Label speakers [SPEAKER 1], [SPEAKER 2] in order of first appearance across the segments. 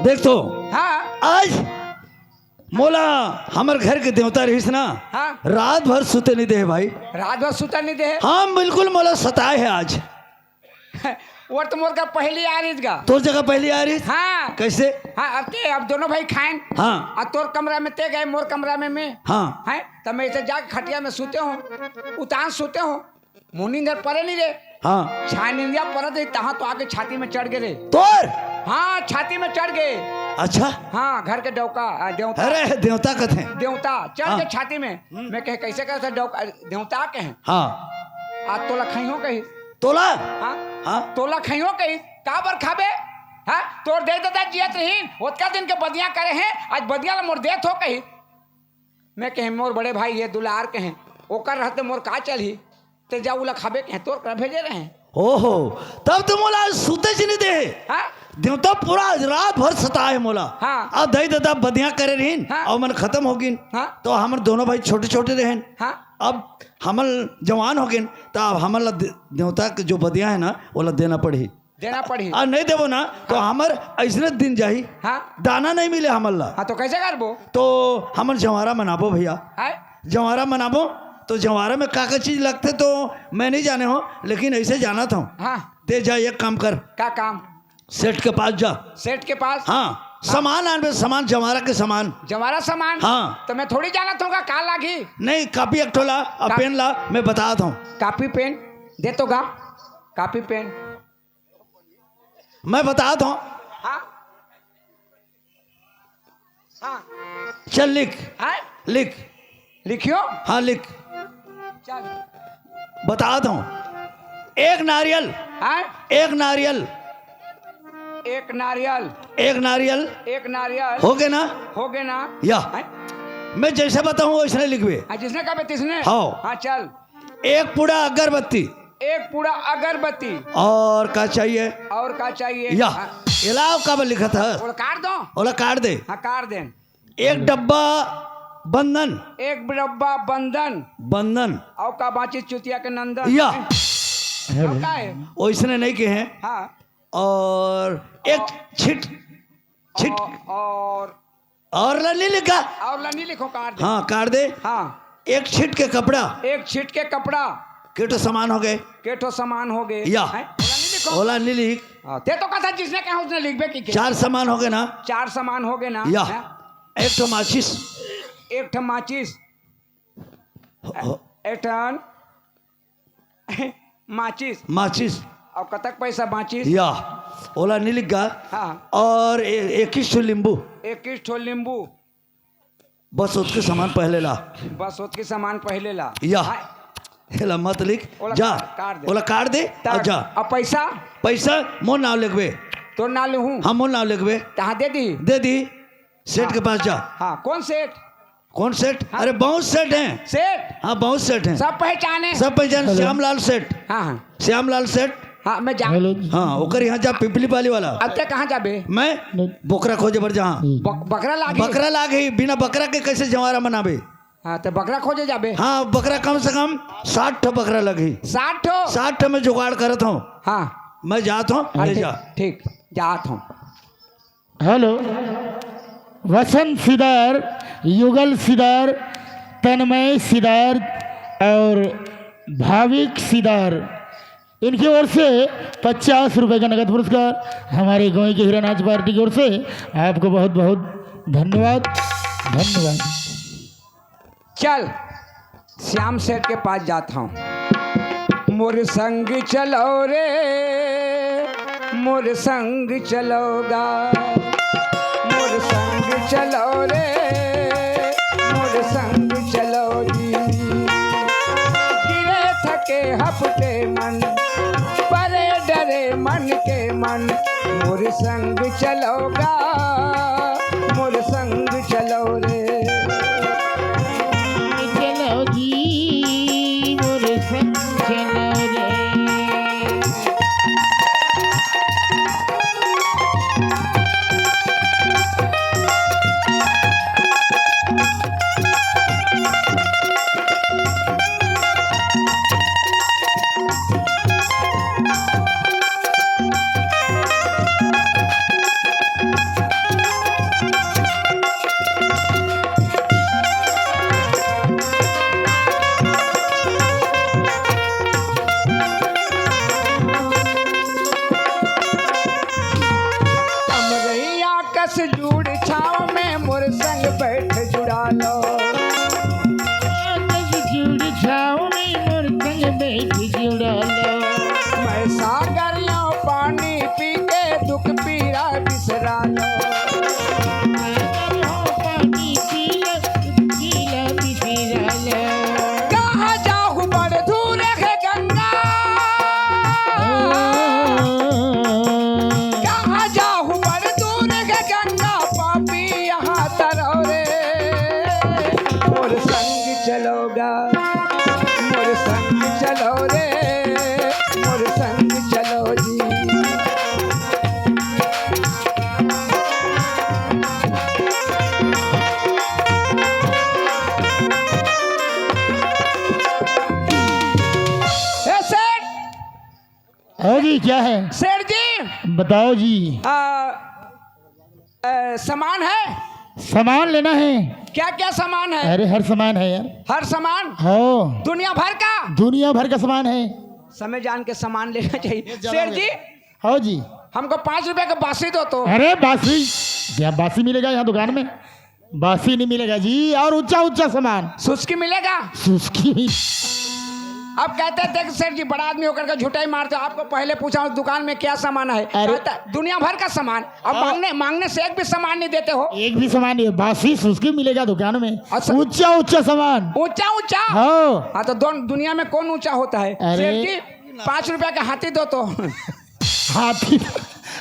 [SPEAKER 1] देख तो
[SPEAKER 2] हाँ
[SPEAKER 1] आज मोला हमार घर के देवता रहीस ना।
[SPEAKER 2] हाँ
[SPEAKER 1] रात भर सुते नहीं दे भाई।
[SPEAKER 2] रात भर सुता नहीं दे।
[SPEAKER 1] हाँ बिल्कुल मोला सताए है आज।
[SPEAKER 2] वो तो मोर का पहली आ रही गा।
[SPEAKER 1] तोर जगह पहली आ रही।
[SPEAKER 2] हाँ
[SPEAKER 1] कैसे?
[SPEAKER 2] हाँ अब दोनों भाई खाएं।
[SPEAKER 1] हाँ
[SPEAKER 2] और तोर कमरा में ते गए, मोर कमरा में मैं।
[SPEAKER 1] हाँ
[SPEAKER 2] है तब मैं इसे जाके खटिया में सोते हूँ, उतान सोते हूँ, मुनी इधर परे नहीं रे।
[SPEAKER 1] हाँ
[SPEAKER 2] छान इंडिया पर थे तहाँ तो आके छाती में चढ़ गए रे।
[SPEAKER 1] तोर
[SPEAKER 2] हाँ छाती में चढ़ गए।
[SPEAKER 1] अच्छा
[SPEAKER 2] हाँ घर के डौका देवता।
[SPEAKER 1] अरे देवता कथे
[SPEAKER 2] देवता चढ़
[SPEAKER 1] हाँ।
[SPEAKER 2] गए छाती में। मैं कहे कैसे कैसे डौका देवता के हैं।
[SPEAKER 1] हाँ
[SPEAKER 2] आज तोला खाइयो कही।
[SPEAKER 1] तोला
[SPEAKER 2] हाँ
[SPEAKER 1] हाँ
[SPEAKER 2] तोला खाइयो कही का बर खाबे। हाँ तोर दे देता जियत रही ओतका दिन के बदिया करे हैं, आज बदिया ला मोर देत हो कही। मैं कहे मोर बड़े भाई ये दुलार के हैं, ओकर रहते मोर का चली ते जाऊ ला खाबे के तोर कर भेजे रहे हैं।
[SPEAKER 1] ओहो तब तो मोला सुते च नहीं दे।
[SPEAKER 2] हाँ
[SPEAKER 1] देवता पूरा रात भर सताए मोला।
[SPEAKER 2] हाँ।
[SPEAKER 1] अब दही दादा बदिया करे रहीन।
[SPEAKER 2] हाँ।
[SPEAKER 1] और मन खत्म हो गिन।
[SPEAKER 2] हाँ।
[SPEAKER 1] तो हमर दोनों भाई छोटे छोटे रहेन।
[SPEAKER 2] हाँ
[SPEAKER 1] अब हमल जवान हो गिन तो अब हमल देवता के जो बदिया है ना वो देना पड़ी।
[SPEAKER 2] देना पड़ी।
[SPEAKER 1] और नहीं देवो ना तो हमर ऐसने दिन जाही
[SPEAKER 2] हाँ
[SPEAKER 1] दाना नहीं मिले हमल ला।
[SPEAKER 2] हाँ तो कैसे करबो।
[SPEAKER 1] तो हमर जवारा मनाबो भैया।
[SPEAKER 2] है
[SPEAKER 1] जवारा मनाबो तो जवारा में का चीज लगते तो मैं नहीं जाने हो, लेकिन ऐसे जाना था।
[SPEAKER 2] हाँ
[SPEAKER 1] ते जा एक काम कर,
[SPEAKER 2] का काम।
[SPEAKER 1] सेठ के पास जा।
[SPEAKER 2] सेठ के पास।
[SPEAKER 1] हाँ सामान आन सामान जवारा के सामान।
[SPEAKER 2] जवारा सामान।
[SPEAKER 1] हाँ।
[SPEAKER 2] तो मैं थोड़ी जाना था का लागी।
[SPEAKER 1] नहीं कापी एक ठोला और पेन ला, मैं बताता हूँ।
[SPEAKER 2] कापी पेन दे तो गा। कापी पेन
[SPEAKER 1] मैं बताता हूँ।
[SPEAKER 2] हाँ हाँ
[SPEAKER 1] चल लिख
[SPEAKER 2] है
[SPEAKER 1] लिख।
[SPEAKER 2] लिखियो।
[SPEAKER 1] हाँ लिख
[SPEAKER 2] चल
[SPEAKER 1] बताता हूँ। एक नारियल
[SPEAKER 2] है
[SPEAKER 1] एक नारियल
[SPEAKER 2] एक नारियल
[SPEAKER 1] एक नारियल
[SPEAKER 2] एक नारियल
[SPEAKER 1] हो गए ना।
[SPEAKER 2] हो गए ना।
[SPEAKER 1] या
[SPEAKER 2] हैं?
[SPEAKER 1] मैं जैसे बताऊँ वैसे लिखवे।
[SPEAKER 2] हाँ जिसने कहा तिसने।
[SPEAKER 1] हाँ।
[SPEAKER 2] हाँ चल।
[SPEAKER 1] एक पूरा अगरबत्ती
[SPEAKER 2] एक पूरा अगरबत्ती
[SPEAKER 1] और का चाहिए।
[SPEAKER 2] और का चाहिए।
[SPEAKER 1] या
[SPEAKER 2] हाँ,
[SPEAKER 1] इलाव का लिखा था।
[SPEAKER 2] और काट दो।
[SPEAKER 1] ओला काट दे।
[SPEAKER 2] हाँ काट दे।
[SPEAKER 1] एक डब्बा बंधन
[SPEAKER 2] एक डब्बा बंधन
[SPEAKER 1] बंधन
[SPEAKER 2] और का बाची चुतिया के नंदन।
[SPEAKER 1] या
[SPEAKER 2] और का है।
[SPEAKER 1] वैसने नहीं के हैं।
[SPEAKER 2] हाँ
[SPEAKER 1] और एक छिट छिट और नहीं लिखा।
[SPEAKER 2] और लनी लिखो काट दे।
[SPEAKER 1] हाँ काट दे।
[SPEAKER 2] हाँ
[SPEAKER 1] एक छिट के कपड़ा
[SPEAKER 2] एक छीट के कपड़ा
[SPEAKER 1] केटो सामान हो गए।
[SPEAKER 2] केठो सामान हो गए।
[SPEAKER 1] या
[SPEAKER 2] हैं? ओला नहीं लिखो।
[SPEAKER 1] ओला नहीं लिख।
[SPEAKER 2] हाँ, ते तो कहा जिसने कहा उसने लिख बे की।
[SPEAKER 1] चार सामान हो गए ना।
[SPEAKER 2] चार सामान हो गए ना।
[SPEAKER 1] या
[SPEAKER 2] हैं?
[SPEAKER 1] एक तो माचिस
[SPEAKER 2] एक ठन माचिस एक ठन माचिस
[SPEAKER 1] माचिस
[SPEAKER 2] और कतक पैसा माचिस।
[SPEAKER 1] या ओला नहीं लिखा।
[SPEAKER 2] हाँ
[SPEAKER 1] और 21 नींबू
[SPEAKER 2] 21 ठो नींबू
[SPEAKER 1] बस उसके सामान पहले ला।
[SPEAKER 2] बस उसके सामान पहले ला।
[SPEAKER 1] या
[SPEAKER 2] हाँ,
[SPEAKER 1] हेला मत लिख।
[SPEAKER 2] ओला
[SPEAKER 1] जा
[SPEAKER 2] काट दे।
[SPEAKER 1] ओला काट दे और जा।
[SPEAKER 2] अब पैसा
[SPEAKER 1] पैसा मोर नाम लिखवे।
[SPEAKER 2] तो ना लूँ।
[SPEAKER 1] हम मोर नाम लिखवे।
[SPEAKER 2] कहाँ दे दी।
[SPEAKER 1] दे दी। सेठ के पास जा।
[SPEAKER 2] हाँ कौन सेठ।
[SPEAKER 1] कौन सेठ? अरे बहुत सेठ हैं।
[SPEAKER 2] सेठ
[SPEAKER 1] हाँ बहुत सेठ हैं।
[SPEAKER 2] सब पहचाने।
[SPEAKER 1] सब पहचान। श्यामलाल सेठ।
[SPEAKER 2] हाँ हाँ
[SPEAKER 1] श्यामलाल सेठ।
[SPEAKER 2] हाँ मैं जा।
[SPEAKER 1] हाँ ओकर यहाँ जा पिपली पाली वाला।
[SPEAKER 2] अब तक कहाँ जाबे।
[SPEAKER 1] मैं बोकरा खोजे पर जहाँ
[SPEAKER 2] बकरा लागी।
[SPEAKER 1] बकरा लाग ही बिना बकरा के कैसे जवारा मनाबे।
[SPEAKER 2] हाँ तो बकरा खोजे जाबे।
[SPEAKER 1] हाँ बकरा कम से कम 60 ठो बकरा लगी।
[SPEAKER 2] 60 ठो।
[SPEAKER 1] 60 ठो में जुगाड़ करत हूँ।
[SPEAKER 2] हाँ
[SPEAKER 1] मैं जाता हूँ। ले जा।
[SPEAKER 2] ठीक जात हूँ।
[SPEAKER 3] हेलो वसंत सिदार, युगल सिदार, तन्मय सिदार और भाविक सिदार, इनकी ओर से 50 रुपये का नगद पुरस्कार हमारे गाँव की हिरानाच पार्टी की ओर से आपको बहुत बहुत धन्यवाद। धन्यवाद।
[SPEAKER 2] चल श्याम सेठ के पास जाता हूँ। मोर संग चलो रे मोर संग चलोगा। मोर संग चलो रे मोर संग चलो जी। गिरे थके हफ्ते मन परे डरे मन के मन। मोर संग चलोगा मोर संग चलो रे।
[SPEAKER 3] चलो जी मोर संग चलो रे। जी क्या है?
[SPEAKER 2] सेठ जी
[SPEAKER 3] बताओ जी।
[SPEAKER 2] सामान है?
[SPEAKER 3] सामान लेना है?
[SPEAKER 2] क्या क्या सामान है?
[SPEAKER 3] अरे हर सामान है यार।
[SPEAKER 2] हर सामान?
[SPEAKER 3] हो,
[SPEAKER 2] दुनिया भर का?
[SPEAKER 3] दुनिया भर का सामान है।
[SPEAKER 2] समय जान के सामान लेना चाहिए। सेठ जी
[SPEAKER 3] हो जी।
[SPEAKER 2] हमको 5 रुपए का बासी दो तो।
[SPEAKER 3] अरे बासी क्या बासी मिलेगा यहाँ दुकान में? बासी नहीं मिलेगा जी। और ऊंचा ऊंचा सामान।
[SPEAKER 2] सुस्की मिलेगा?
[SPEAKER 3] सुस्की।
[SPEAKER 2] अब कहते थे सेठ जी बड़ा आदमी होकर के झूठा ही मारते हो। आपको पहले पूछा उस दुकान में क्या सामान है, कहता दुनिया भर का सामान। अब मांगने से एक भी सामान नहीं देते हो।
[SPEAKER 3] एक भी सामान नहीं, बासी सुस्की मिलेगा दुकान में। ऊंचा ऊंचा सामान।
[SPEAKER 2] ऊंचा ऊंचा? हाँ तो दुनिया में कौन ऊंचा होता है? सेठ जी 5 रुपए का हाथी दो तो।
[SPEAKER 3] हाथी?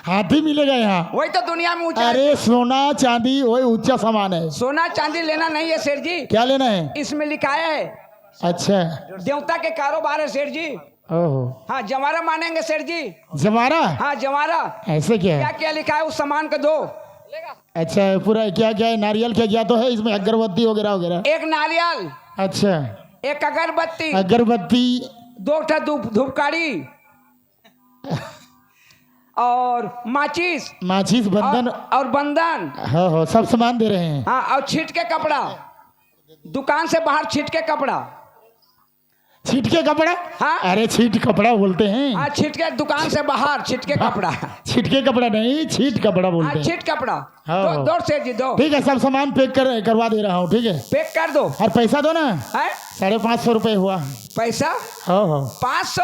[SPEAKER 3] हाथी मिलेगा यहाँ?
[SPEAKER 2] वही तो दुनिया में ऊंचा।
[SPEAKER 3] अरे सोना चांदी वही ऊंचा सामान है।
[SPEAKER 2] सोना चांदी लेना नहीं है सेठ जी।
[SPEAKER 3] क्या लेना है?
[SPEAKER 2] इसमें लिखाया है
[SPEAKER 3] अच्छा
[SPEAKER 2] देवता के कारोबार है सेठ जी।
[SPEAKER 3] ओहो।
[SPEAKER 2] हाँ जमारा मानेंगे सेठ जी?
[SPEAKER 3] जमारा?
[SPEAKER 2] हाँ जमारा।
[SPEAKER 3] ऐसे क्या
[SPEAKER 2] क्या
[SPEAKER 3] है?
[SPEAKER 2] क्या लिखा है उस सामान को दो।
[SPEAKER 3] अच्छा पूरा क्या क्या है? नारियल क्या क्या तो है इसमें? अगरबत्ती वगैरह वगैरह?
[SPEAKER 2] एक नारियल,
[SPEAKER 3] अच्छा
[SPEAKER 2] एक अगरबत्ती,
[SPEAKER 3] अगरबत्ती,
[SPEAKER 2] 2 धूपकाड़ी और माचिस,
[SPEAKER 3] माचिस, बंधन
[SPEAKER 2] और बंधन।
[SPEAKER 3] हाँ हो सब सामान दे रहे हैं।
[SPEAKER 2] हाँ और छीट के कपड़ा, दुकान से बाहर छीट के कपड़ा।
[SPEAKER 3] छीट के कपड़ा?
[SPEAKER 2] हाँ
[SPEAKER 3] अरे छीट कपड़ा बोलते हैं।
[SPEAKER 2] हाँ छीट के दुकान से बाहर छीट के कपड़ा।
[SPEAKER 3] छीट के कपड़ा नहीं, छीट कपड़ा बोलते
[SPEAKER 2] हाँ
[SPEAKER 3] हैं।
[SPEAKER 2] छीट कपड़ा।
[SPEAKER 3] हाँ।
[SPEAKER 2] दो सेठ जी दो।
[SPEAKER 3] ठीक है सब सामान पैक करवा दे रहा हूँ। ठीक है
[SPEAKER 2] पैक कर दो।
[SPEAKER 3] और पैसा दो ना।
[SPEAKER 2] है
[SPEAKER 3] 550 रुपये हुआ।
[SPEAKER 2] पैसा?
[SPEAKER 3] हो
[SPEAKER 2] 500?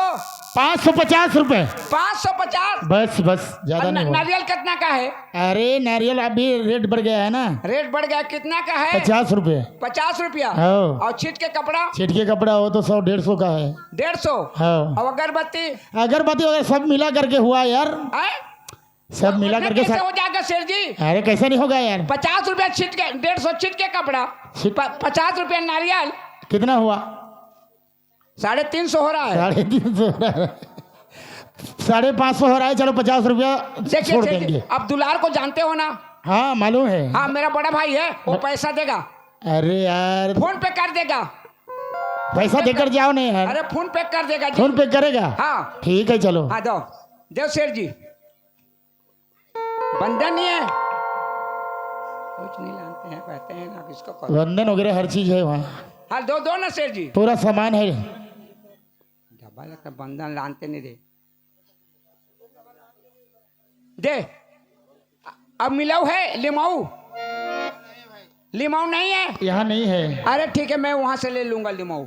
[SPEAKER 3] 550 रुपये
[SPEAKER 2] 550?
[SPEAKER 3] बस बस ज्यादा नहीं हुआ।
[SPEAKER 2] नारियल कितना का है?
[SPEAKER 3] अरे नारियल अभी रेट बढ़ गया है ना।
[SPEAKER 2] रेट बढ़ गया, कितना का है?
[SPEAKER 3] 50 रुपये।
[SPEAKER 2] 50 रुपया?
[SPEAKER 3] हाँ।
[SPEAKER 2] और छीट के कपड़ा?
[SPEAKER 3] छीट के कपड़ा हो तो 100-150 का है।
[SPEAKER 2] 150?
[SPEAKER 3] हाँ।
[SPEAKER 2] और अगरबत्ती?
[SPEAKER 3] अगरबत्ती वगैरह सब मिला करके हुआ यार।
[SPEAKER 2] है?
[SPEAKER 3] सब मिला करके
[SPEAKER 2] कैसे हो जाएगा सेठ जी?
[SPEAKER 3] अरे कैसे नहीं होगा यार?
[SPEAKER 2] 50 रुपया छीट के, 150 छीट के कपड़ा, 50 रुपया नारियल,
[SPEAKER 3] कितना हुआ?
[SPEAKER 2] 350 हो रहा है।
[SPEAKER 3] 350 हो रहा है। 550 हो रहा है। चलो 50 रुपया छोड़ देंगे।
[SPEAKER 2] अब दुलार को जानते हो ना?
[SPEAKER 3] हाँ मालूम है।
[SPEAKER 2] हाँ मेरा बड़ा भाई है, वो पैसा देगा।
[SPEAKER 3] अरे यार
[SPEAKER 2] फोन पे कर देगा।
[SPEAKER 3] पैसा देकर जाओ नहीं यार।
[SPEAKER 2] अरे फोन पे कर देगा जी।
[SPEAKER 3] फोन पे करेगा?
[SPEAKER 2] हाँ
[SPEAKER 3] ठीक है चलो।
[SPEAKER 2] हाँ दो देव सेठ जी। बंधन नहीं है, कुछ नहीं जानते हैं, कहते हैं ना किसको करो।
[SPEAKER 3] बंधन वगैरह हर चीज है वहाँ।
[SPEAKER 2] हाँ दो ना सेठ जी।
[SPEAKER 3] पूरा सामान है।
[SPEAKER 2] डब्बा लगता बंधन लानते नहीं दे। अब मिलाऊ है? लिमाऊ? लिमाऊ नहीं है
[SPEAKER 3] यहाँ नहीं है।
[SPEAKER 2] अरे ठीक है मैं वहां से ले लूंगा लिमाऊ।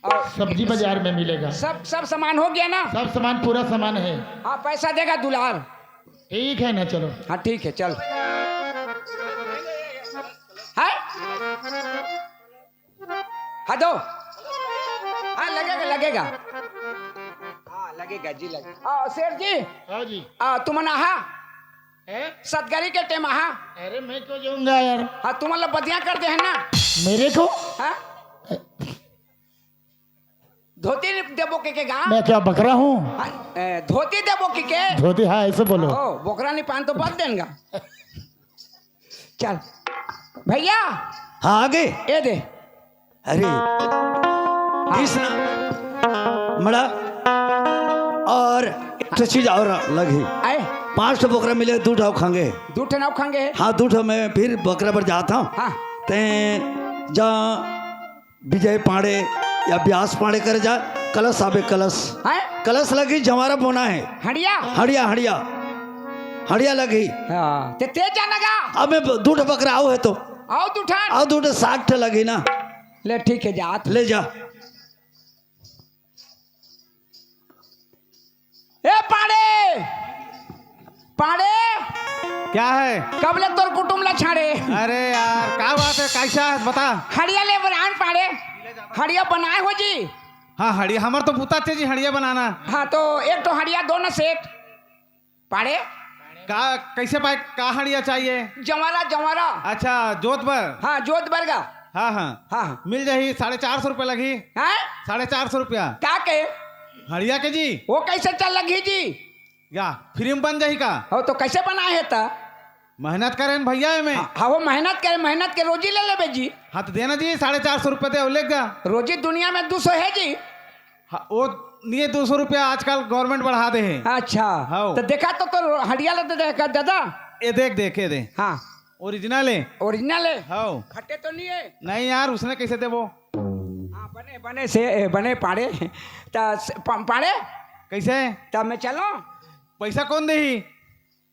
[SPEAKER 2] और
[SPEAKER 3] सब्जी बाजार में मिलेगा।
[SPEAKER 2] सब सामान हो गया ना?
[SPEAKER 3] सब सामान पूरा सामान है।
[SPEAKER 2] हाँ पैसा देगा दुलार।
[SPEAKER 3] ठीक है ना चलो।
[SPEAKER 2] हाँ ठीक है चल। है? हाँ दो। हाँ लगेगा। हाँ लगेगा जी लगेगा। सेठ जी।
[SPEAKER 3] हाँ जी।
[SPEAKER 2] तुम नहा सतगरी के टेम आहा।
[SPEAKER 3] अरे मैं क्यों जाऊंगा यार?
[SPEAKER 2] हाँ तुम मतलब बदिया कर दे है ना
[SPEAKER 3] मेरे को?
[SPEAKER 2] हाँ? धोती देबो के गा?
[SPEAKER 3] मैं क्या बकरा हूँ?
[SPEAKER 2] धोती देबो के?
[SPEAKER 3] धोती हाँ ऐसे बोलो।
[SPEAKER 2] ओ बोकरा नहीं पान तो बद देगा। चल भैया।
[SPEAKER 1] हाँ आगे
[SPEAKER 2] ये दे।
[SPEAKER 1] अरे कृष्णा मड़ा और एक तो चीज और लगी।
[SPEAKER 2] आए
[SPEAKER 1] 5 बकरा मिले 2 ठाव खांगे।
[SPEAKER 2] 2 ठनाव खाएंगे?
[SPEAKER 1] हाँ 2 ठाव मैं फिर बकरा पर जाता हूँ।
[SPEAKER 2] हाँ
[SPEAKER 1] ते जा विजय पाड़े या व्यास पाड़े कर जा कलश आवे कलश।
[SPEAKER 2] है?
[SPEAKER 1] कलश लगी जवारा बोना है।
[SPEAKER 2] हड़िया
[SPEAKER 1] हड़िया लगी।
[SPEAKER 2] हाँ ते तेज जाना गा।
[SPEAKER 1] अब मैं 2 बकरा आओ है तो
[SPEAKER 2] आओ 2 ठान।
[SPEAKER 1] आओ 2 60 लगी ना।
[SPEAKER 2] ले ठीक है जा
[SPEAKER 1] ले जा।
[SPEAKER 2] ए पाड़े पाड़े
[SPEAKER 4] क्या है?
[SPEAKER 2] कब ले तोर कुटुम ला छाड़े?
[SPEAKER 4] अरे यार क्या बात है? कैसा है बता।
[SPEAKER 2] हड़िया ले बनान पाड़े। हड़िया बनाए हो जी?
[SPEAKER 4] हाँ हड़िया हमार तो बूता थे जी हड़िया बनाना।
[SPEAKER 2] हाँ तो एक तो हड़िया दो ना सेठ पाड़े।
[SPEAKER 4] का कैसे पाए? का हड़िया चाहिए?
[SPEAKER 2] जवारा।
[SPEAKER 4] अच्छा जोधपुर।
[SPEAKER 2] हाँ जोत बरगा।
[SPEAKER 4] हाँ मिल जाही। 450 रुपये लगी।
[SPEAKER 2] हैं?
[SPEAKER 4] 450 रुपया
[SPEAKER 2] क्या के?
[SPEAKER 4] हड़िया के जी।
[SPEAKER 2] वो कैसे चल लगी जी?
[SPEAKER 4] या फ्री में बन जाही का?
[SPEAKER 2] हो तो कैसे बनाए है ता?
[SPEAKER 4] मेहनत करें भैया में।
[SPEAKER 2] हाँ वो मेहनत के रोजी ले ले जी।
[SPEAKER 4] हाँ तो देना जी 450 रुपये दे लेगा।
[SPEAKER 2] रोजी दुनिया में 200 है जी।
[SPEAKER 4] हाँ वो नहीं 200 रुपया आजकल गवर्नमेंट बढ़ा दे है।
[SPEAKER 2] अच्छा
[SPEAKER 4] हाँ।
[SPEAKER 2] तो देखा तो हड़िया लेते देखा दादा।
[SPEAKER 4] ये देख देख ये दे
[SPEAKER 2] हाँ
[SPEAKER 4] ओरिजिनल है।
[SPEAKER 2] ओरिजिनल है।
[SPEAKER 4] हाँ
[SPEAKER 2] खट्टे तो नहीं है।
[SPEAKER 4] नहीं यार उसने कैसे दे वो
[SPEAKER 2] हाँ बने बने से बने पाड़े पाड़े
[SPEAKER 4] कैसे
[SPEAKER 2] तब मैं चलो
[SPEAKER 4] पैसा कौन दे ही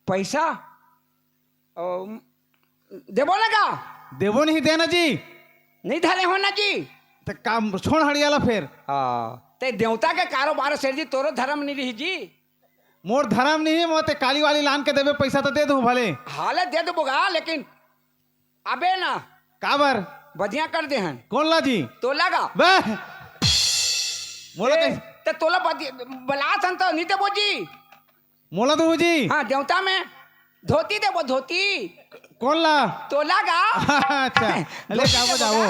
[SPEAKER 2] पैसा देवो लगा
[SPEAKER 4] देवो नहीं देना जी
[SPEAKER 2] नहीं धरे हो ना जी।
[SPEAKER 4] तो काम छोड़ हड़ियाला फिर
[SPEAKER 2] ते देवता के कारोबार से जी तोरो धर्म नहीं रही जी।
[SPEAKER 4] मोर धर्म नहीं है मोते काली वाली लान के देवे पैसा तो दे दूं भले
[SPEAKER 2] हालत दे दो बुगा लेकिन अबे ना
[SPEAKER 4] काबर
[SPEAKER 2] बढ़िया कर दे हैं
[SPEAKER 4] कौन ला जी
[SPEAKER 2] तो लगा
[SPEAKER 4] वह मोला कैसे
[SPEAKER 2] ते तोला बला सन तो नहीं देवो जी।
[SPEAKER 4] मोला दो जी
[SPEAKER 2] हाँ देवता में धोती देवो धोती
[SPEAKER 4] कौन ला
[SPEAKER 2] तो लगा।
[SPEAKER 4] अच्छा ले जाओ जाओ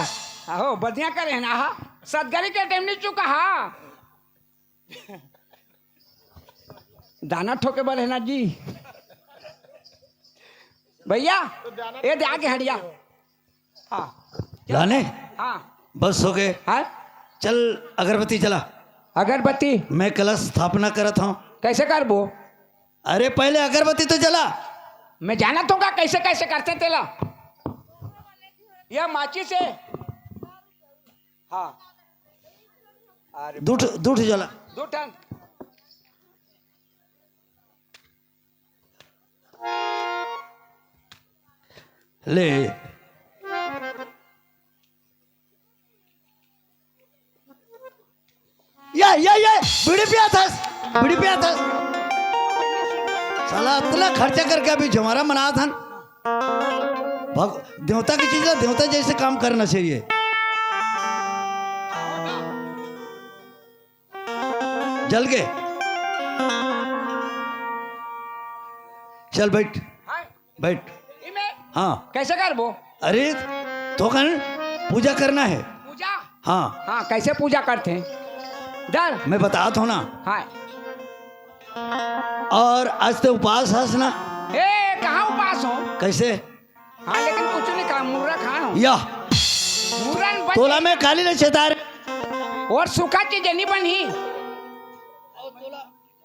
[SPEAKER 2] आहो बढ़िया करे है ना। हा सदगरी के टाइम नहीं चुका। हा दाना ठोके बल है ना जी भैया ये दे आगे हटिया। हाँ
[SPEAKER 1] लाने
[SPEAKER 2] हाँ
[SPEAKER 1] बस हो गए।
[SPEAKER 2] हाँ
[SPEAKER 1] चल अगरबत्ती जला।
[SPEAKER 2] अगरबत्ती
[SPEAKER 1] मैं कलश स्थापना करत हूँ।
[SPEAKER 2] कैसे कर बो।
[SPEAKER 1] अरे पहले अगरबत्ती तो जला।
[SPEAKER 2] मैं जाना तो का कैसे कैसे करते तेला यह माची से। हाँ अरे
[SPEAKER 1] दूठ दूठ जला।
[SPEAKER 2] दो टन
[SPEAKER 1] ले या बीड़ी पिया था बीड़ी पिया था साला इतना खर्चा करके अभी जमारा मना था। देवता की चीज है देवता जैसे काम करना चाहिए। जल गए चल बैठ
[SPEAKER 2] हाँ
[SPEAKER 1] बैठ।
[SPEAKER 2] इमे
[SPEAKER 1] हाँ
[SPEAKER 2] कैसे कर बो।
[SPEAKER 1] अरे तो कल पूजा करना है।
[SPEAKER 2] पूजा
[SPEAKER 1] हाँ
[SPEAKER 2] हाँ कैसे पूजा करते हैं डर
[SPEAKER 1] मैं बताता हूँ ना।
[SPEAKER 2] हाँ
[SPEAKER 1] और आज तो उपवास हंस ना।
[SPEAKER 2] ए कहाँ उपास हो।
[SPEAKER 1] कैसे
[SPEAKER 2] हाँ लेकिन कुछ नहीं कहा मुर्रा खाना हो
[SPEAKER 1] या
[SPEAKER 2] मुर्रन बन
[SPEAKER 1] तोला में काली ने चेतार
[SPEAKER 2] और सूखा चीजें नहीं बनी।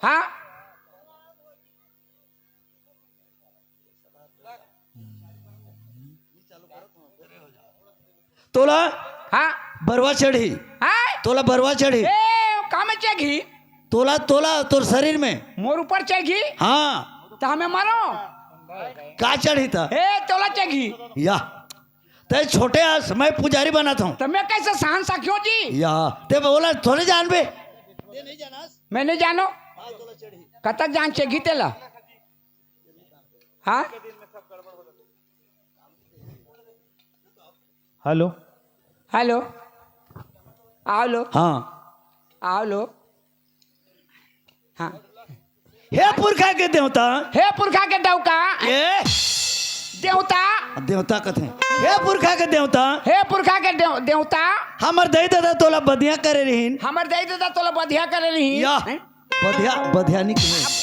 [SPEAKER 2] हाँ
[SPEAKER 1] तोला
[SPEAKER 2] हाँ
[SPEAKER 1] बरवा चढ़ी।
[SPEAKER 2] हाँ
[SPEAKER 1] तोला बरवा चढ़ी।
[SPEAKER 2] ए कहाँ में चढ़ी
[SPEAKER 1] तोला तोला तोर शरीर में।
[SPEAKER 2] मोर ऊपर चढ़ी
[SPEAKER 1] हाँ
[SPEAKER 2] तो हमें मारो।
[SPEAKER 1] का चढ़ी था
[SPEAKER 2] ए तोला चढ़ी
[SPEAKER 1] या ते छोटे आस मैं पुजारी बनाता हूँ।
[SPEAKER 2] तो मैं कैसे सहन सकियो जी।
[SPEAKER 1] या ते बोला थोड़े जान बे
[SPEAKER 2] मैं नहीं जानो कतक जान चढ़ी तेला। हाँ
[SPEAKER 4] हेलो
[SPEAKER 2] हेलो आओ लो
[SPEAKER 1] हाँ
[SPEAKER 2] आओ लो। हाँ
[SPEAKER 1] हे पुरखा के देवता
[SPEAKER 2] हे पुरखा के देवता
[SPEAKER 1] ए
[SPEAKER 2] देवता
[SPEAKER 1] देवता कथे हे पुरखा के देवता
[SPEAKER 2] हे पुरखा के देवता
[SPEAKER 1] हमर दई दादा तोला बदिया करे रहीन।
[SPEAKER 2] हमर दई दादा तोला बधिया करे रही
[SPEAKER 1] या बधिया बधिया नहीं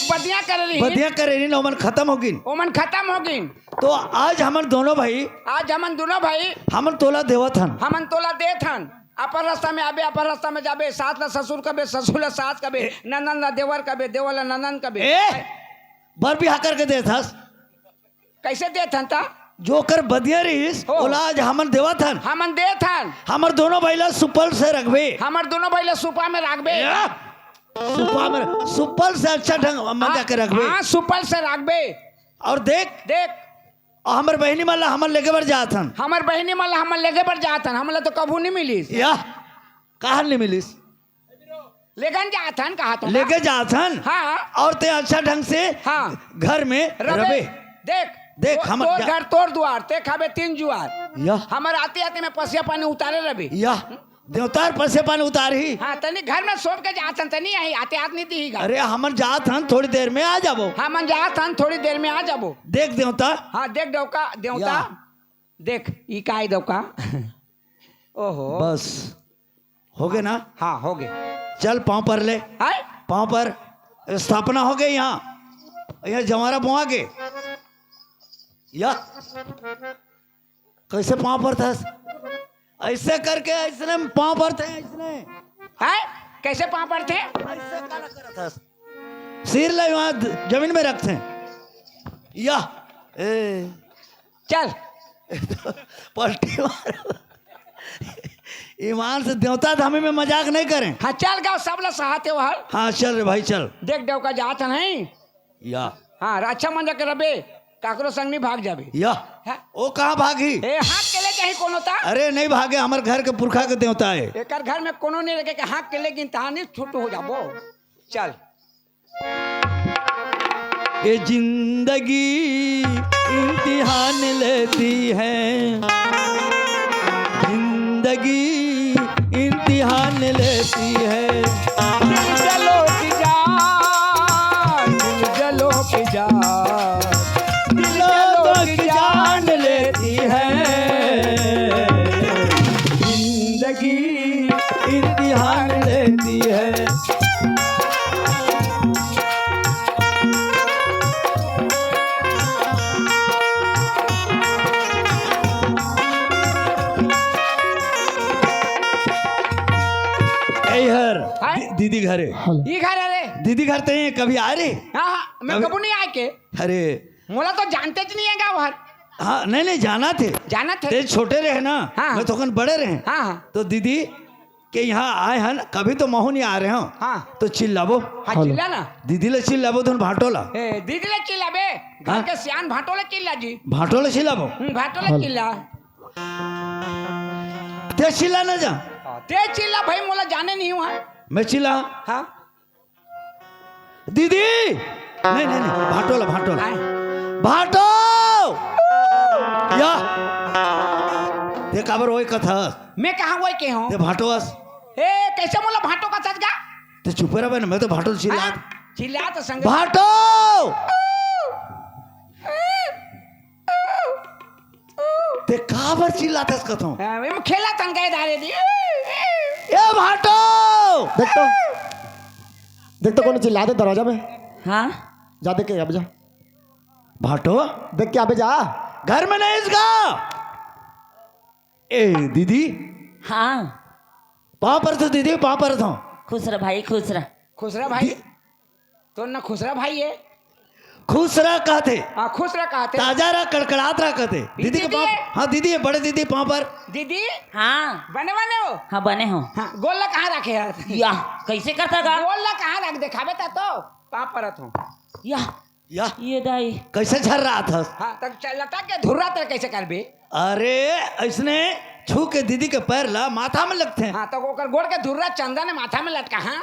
[SPEAKER 2] बधिया करे रही
[SPEAKER 1] बधिया करे रहीन ओमन खत्म हो गिन।
[SPEAKER 2] ओमन खत्म हो गई।
[SPEAKER 1] तो आज हमन दोनों भाई
[SPEAKER 2] आज हमन दोनों भाई
[SPEAKER 1] हमन तोला देवत हन।
[SPEAKER 2] हमन तोला देत हन। अपन रास्ता में आबे अपन रास्ता में जाबे सास ला ससुर कबे ससुर ला सास कबे ननन ला देवर कबे देवर ला ननन कबे।
[SPEAKER 1] ए बर बिहा करके देत हस
[SPEAKER 2] कैसे देत हन ता
[SPEAKER 1] जो कर बदिया रहीस
[SPEAKER 2] हो।
[SPEAKER 1] ओला आज हमन देवत हन।
[SPEAKER 2] हमन देत हन।
[SPEAKER 1] हमर दोनों भाईला सुपल से रखबे।
[SPEAKER 2] हमर दोनों भाई ला सुपा में राखबे।
[SPEAKER 1] सुपा में सुपल से अच्छा ढंग मजा के रखबे।
[SPEAKER 2] हाँ सुपल से राखबे।
[SPEAKER 1] और देख
[SPEAKER 2] देख
[SPEAKER 1] हमर बहनी माला हमन लेके बर जात हन।
[SPEAKER 2] हमर बहनी माला हमन लेके पर जात हन। हमला तो कभू नहीं मिली
[SPEAKER 1] या कहा नहीं मिलिस
[SPEAKER 2] लेकिन जात हन कहा तो
[SPEAKER 1] लेके जात हन।
[SPEAKER 2] हाँ
[SPEAKER 1] और ते अच्छा ढंग से
[SPEAKER 2] हाँ
[SPEAKER 1] घर में
[SPEAKER 2] रबे
[SPEAKER 1] रबे।
[SPEAKER 2] देख
[SPEAKER 1] देख,
[SPEAKER 2] तो,
[SPEAKER 1] हमर
[SPEAKER 2] तोर
[SPEAKER 1] जा-
[SPEAKER 2] घर तोर द्वार ते खाबे 3 जुआर।
[SPEAKER 1] या
[SPEAKER 2] हमर आते आते में पसिया पानी उतारे रबे।
[SPEAKER 1] या देवतार पसे पानी उतार ही।
[SPEAKER 2] हाँ तनी घर में सोच के जात हन तनी आई आते आत नहीं दी
[SPEAKER 1] अरे हमन जात हन थोड़ी देर में आ जाबो।
[SPEAKER 2] हमन जात हन थोड़ी देर में आ जाबो।
[SPEAKER 1] देख देवता
[SPEAKER 2] हाँ देख देवका देवता
[SPEAKER 1] या।
[SPEAKER 2] देख ई काय देवका ओहो
[SPEAKER 1] बस हो गए ना।
[SPEAKER 2] हाँ हो गए।
[SPEAKER 1] चल पाँव पर ले
[SPEAKER 2] हाय
[SPEAKER 1] पाँव पर स्थापना हो गई। यहाँ जवारा बुआ के या कैसे पाँव पर था ऐसे करके ऐसने पाँव पर थे ऐसने
[SPEAKER 2] हाय कैसे पाँव पड़ते हैं?
[SPEAKER 1] ऐसे काला करत हस। सिर ले वहाँ जमीन में रखते हैं या ए
[SPEAKER 2] चल
[SPEAKER 1] पलटी मार। ईमान से देवता धामी में मजाक नहीं करें।
[SPEAKER 2] हाँ चल गाओ सब लोग सहाते हो हर।
[SPEAKER 1] हाँ चल रे भाई चल
[SPEAKER 2] देख देव का जात नहीं।
[SPEAKER 1] या
[SPEAKER 2] हाँ रक्षा मंजा के रबे काकरो संग नहीं भाग जाबे।
[SPEAKER 1] या
[SPEAKER 2] हाँ?
[SPEAKER 1] ओ कहाँ भागी?
[SPEAKER 2] ए हाथ के ले कहीं कोनो था?
[SPEAKER 1] अरे नहीं भागे, हमारे घर के पुरखा के देवता है।
[SPEAKER 2] एक घर में कोनो नहीं रखे के हाथ के ले गिनतानी छूट हो जाबो। चल
[SPEAKER 1] ये जिंदगी इम्तिहान लेती है, जिंदगी इम्तिहान लेती है।
[SPEAKER 2] दिल जलो की जान, दिल जलो की जान, दिल जलो की
[SPEAKER 1] जान लेती है, जिंदगी इम्तिहान लेती है। दीदी घर है।
[SPEAKER 2] ये घर है रे।
[SPEAKER 1] दीदी घर ते कभी आ रे?
[SPEAKER 2] हाँ हाँ मैं कबू नहीं आए के।
[SPEAKER 1] अरे
[SPEAKER 2] मोला तो जानते ज नहीं है गाँव भर।
[SPEAKER 1] हाँ नहीं नहीं जाना थे,
[SPEAKER 2] जाना थे।
[SPEAKER 1] ते छोटे रहे ना।
[SPEAKER 2] हाँ।
[SPEAKER 1] मैं तो कन बड़े रहे।
[SPEAKER 2] हाँ हाँ
[SPEAKER 1] तो दीदी के यहाँ आए हैं ना, कभी तो महू नहीं आ रहे हो।
[SPEAKER 2] हाँ
[SPEAKER 1] तो चिल्लाबो।
[SPEAKER 2] हाँ चिल्ला ना।
[SPEAKER 1] दीदी ले चिल्लाबो तो भाटोला।
[SPEAKER 2] ए दीदी ले चिल्ला बे। घर के सियान भाटो ले चिल्ला जी।
[SPEAKER 1] भाटोला चिल्लाबो।
[SPEAKER 2] भाटो ले चिल्ला।
[SPEAKER 1] ते चिल्ला ना जा।
[SPEAKER 2] ते चिल्ला भाई मोला जाने नहीं हुआ।
[SPEAKER 1] मैं चिल्ला।
[SPEAKER 2] हाँ
[SPEAKER 1] दीदी नहीं नहीं नहीं भाटोला भाटोला
[SPEAKER 2] आए।
[SPEAKER 1] भाटो या ते काबर वही कथा
[SPEAKER 2] मैं कहाँ वही के हूँ?
[SPEAKER 1] ते भाटोस
[SPEAKER 2] ए कैसे मोला भाटो का सच गा?
[SPEAKER 1] ते चुप रहा ना, मैं तो भाटो चिल्ला।
[SPEAKER 2] हाँ? चिल्ला तो संग
[SPEAKER 1] भाटो ते काबर चिल्लातेस कथो?
[SPEAKER 2] मैं खेला तन गए दारे दी।
[SPEAKER 1] ए भाटो
[SPEAKER 5] देख तो कौन चिल्ला दे दरवाजा में।
[SPEAKER 6] हाँ
[SPEAKER 5] जा देख के अब जा,
[SPEAKER 1] भाटो
[SPEAKER 5] देख के अबे जा।
[SPEAKER 1] घर में नहीं इसका। ए दीदी
[SPEAKER 6] हाँ
[SPEAKER 1] पाँव पर तो दीदी पाँव पर तो
[SPEAKER 6] खुश रह भाई खुश रह।
[SPEAKER 2] खुसरा भाई तो ना खुसरा भाई है।
[SPEAKER 1] खुश रह कहते,
[SPEAKER 2] हाँ खुसरा कहते।
[SPEAKER 1] ताजा रह कड़कड़ात रह कहते। दीदी के
[SPEAKER 2] दीदी
[SPEAKER 1] पाँव।
[SPEAKER 2] है?
[SPEAKER 1] हाँ दीदी है, बड़े दीदी पाँव पर।
[SPEAKER 2] दीदी
[SPEAKER 6] हाँ
[SPEAKER 2] बने बने हो।
[SPEAKER 6] हाँ बने हो।
[SPEAKER 2] हाँ गोल्ला कहाँ रखे यार?
[SPEAKER 6] या कैसे करता गा?
[SPEAKER 2] गोल्ला कहाँ रख दिखावे ता तो पाप परत हूँ।
[SPEAKER 1] या
[SPEAKER 6] ये दाई
[SPEAKER 1] कैसे झर रहा था?
[SPEAKER 2] हाँ तब लटक के धुर्रा तर कैसे कर बे?
[SPEAKER 1] अरे ऐसने छू के दीदी के पैर ला माथा में लगते हैं।
[SPEAKER 2] हाँ तो ओकर गोड़ के धुर्रा चंदा ने माथा में लटका। हाँ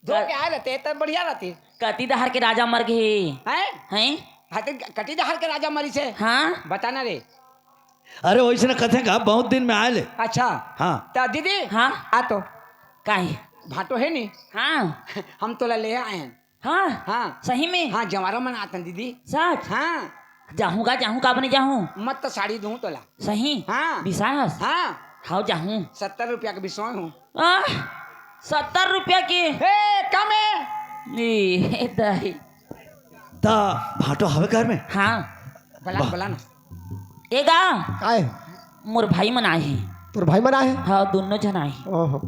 [SPEAKER 2] दो के आए रहते तब बढ़िया रहती
[SPEAKER 6] कती दहार के राजा मर गए
[SPEAKER 2] हैं।
[SPEAKER 6] हैं।
[SPEAKER 2] हाथे कटी दहार के राजा मरी से
[SPEAKER 6] हाँ
[SPEAKER 2] बताना रे।
[SPEAKER 1] अरे वैसने कथे का बहुत दिन में आए ले।
[SPEAKER 2] अच्छा
[SPEAKER 1] हाँ
[SPEAKER 2] तो दीदी
[SPEAKER 6] हाँ
[SPEAKER 2] आ तो
[SPEAKER 6] काहे
[SPEAKER 2] भाटो है नहीं।
[SPEAKER 6] हाँ
[SPEAKER 2] हम तो ले आए हैं।
[SPEAKER 6] हाँ
[SPEAKER 2] हाँ
[SPEAKER 6] सही में
[SPEAKER 2] हाँ जवारा मनाते हैं दीदी।
[SPEAKER 6] सच
[SPEAKER 2] हाँ
[SPEAKER 6] जाऊँगा का बने जाऊँ
[SPEAKER 2] मत तो साड़ी दूँ तोला।
[SPEAKER 6] सही
[SPEAKER 2] हाँ
[SPEAKER 6] विश्वास
[SPEAKER 2] हाँ
[SPEAKER 6] हाँ जाऊँ
[SPEAKER 2] 70 रुपया का विषय हूँ।
[SPEAKER 6] 70 रुपया के
[SPEAKER 2] ए कम है।
[SPEAKER 6] ए दाई
[SPEAKER 1] ता भाटो हवे घर में।
[SPEAKER 6] हाँ
[SPEAKER 2] बला बला ना।
[SPEAKER 6] एगा
[SPEAKER 5] आए
[SPEAKER 6] मोर भाई मन आए हैं।
[SPEAKER 5] तोर भाई मन आए हैं।
[SPEAKER 6] हाँ दोनों जन आए हैं।
[SPEAKER 5] ओहो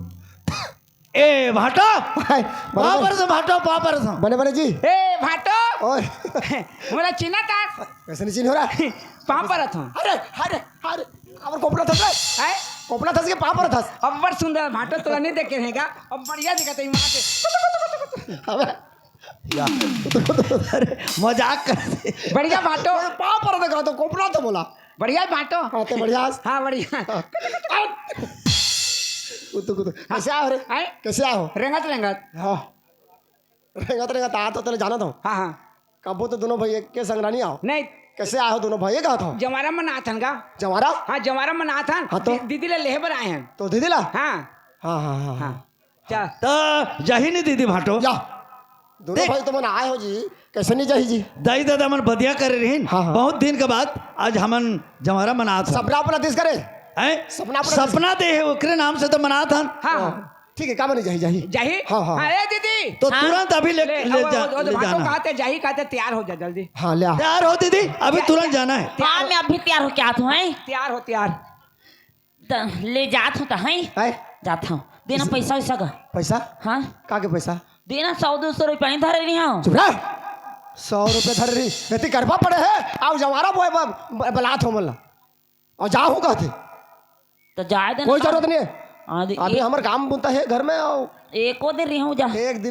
[SPEAKER 1] ए भाटो
[SPEAKER 5] आए,
[SPEAKER 1] पाँव
[SPEAKER 5] बने
[SPEAKER 1] पर से भाटो पाँव पर से।
[SPEAKER 5] बने बने जी।
[SPEAKER 2] ए भाटो
[SPEAKER 5] ओए
[SPEAKER 2] मोला चिन्हा था
[SPEAKER 5] कैसे नहीं चिन्ह हो रहा?
[SPEAKER 2] पाँव परत हूँ।
[SPEAKER 5] अरे अरे अरे अब कोपड़ा था
[SPEAKER 2] है
[SPEAKER 5] कोपड़ा था के पाँव पर था।
[SPEAKER 2] अब बड़ सुंदर भाटो तो नहीं देखे रहेगा। अब बढ़िया दिखता है वहाँ से।
[SPEAKER 5] अबे
[SPEAKER 1] या अरे मजाक करते।
[SPEAKER 2] बढ़िया भाटो
[SPEAKER 5] पाँव पर देखा तो कोपड़ा तो बोला।
[SPEAKER 2] बढ़िया भाटो।
[SPEAKER 5] हाँ तो बढ़िया।
[SPEAKER 2] हाँ बढ़िया।
[SPEAKER 5] कुतु कैसे आओ रे?
[SPEAKER 2] हैं?
[SPEAKER 5] कैसे आओ?
[SPEAKER 2] रेंगत रेंगत।
[SPEAKER 5] हाँ रेंगत आ तो तेरे जाना था।
[SPEAKER 2] हाँ हाँ
[SPEAKER 5] कबो तो दोनों भाई एक के संग नहीं आओ।
[SPEAKER 2] नहीं
[SPEAKER 5] कैसे आओ दोनों भाई कहा था?
[SPEAKER 2] जवारा में नाथन का।
[SPEAKER 5] जवारा
[SPEAKER 2] हाँ जवारा में नाथन।
[SPEAKER 5] हाँ तो?
[SPEAKER 2] दीदी ले लेहे पर आए हैं।
[SPEAKER 5] तो दीदी ला।
[SPEAKER 2] हाँ
[SPEAKER 5] हाँ हाँ हाँ
[SPEAKER 2] हाँ चल
[SPEAKER 1] तो जही नहीं दीदी भाटो।
[SPEAKER 5] जा दोनों भाई तो मन आए हो जी। कैसे नहीं जाही जी?
[SPEAKER 1] दाई दादा मन बदिया करे रही।
[SPEAKER 5] हाँ, हाँ।
[SPEAKER 1] बहुत दिन के बाद आज हमन जमारा मना था।
[SPEAKER 5] सपना अपना देश करे।
[SPEAKER 1] हैं?
[SPEAKER 5] सपना अपना
[SPEAKER 1] सपना दे है ओकरे नाम से तो मना था।
[SPEAKER 2] हाँ हाँ
[SPEAKER 5] ठीक है का बनी जाही जाही।
[SPEAKER 2] जाही।
[SPEAKER 5] हाँ, हाँ।
[SPEAKER 2] हाँ ए दीदी
[SPEAKER 1] तो
[SPEAKER 6] हाँ?
[SPEAKER 1] तुरंत अभी ले
[SPEAKER 2] भाटो
[SPEAKER 1] जाना।
[SPEAKER 2] कहते जाही कहते तैयार हो जा जल्दी।
[SPEAKER 5] हाँ ले आ।
[SPEAKER 1] तैयार हो दीदी, अभी तुरंत जाना है।
[SPEAKER 6] हाँ मैं अभी तैयार हो के आता हूँ।
[SPEAKER 2] तैयार हो तैयार।
[SPEAKER 6] ले जात हूँ तो हैं
[SPEAKER 5] आए
[SPEAKER 6] जाता हूँ देना पैसा वैसा का
[SPEAKER 5] पैसा
[SPEAKER 6] हाँ
[SPEAKER 5] का के पैसा
[SPEAKER 6] देना 100-200 रुपया नहीं धरे नहीं हो
[SPEAKER 5] चुप रह 100 रुपये धर रही इतनी करवा पड़े है आओ जवारा बोए बलात हो मल्ला और जा हूँ कहते
[SPEAKER 6] तो जाए देना
[SPEAKER 5] कोई जरूरत नहीं है
[SPEAKER 6] हाँ,
[SPEAKER 5] अभी हमारे काम बनता है घर में आओ
[SPEAKER 6] एको दिन रही हूँ जा
[SPEAKER 5] एक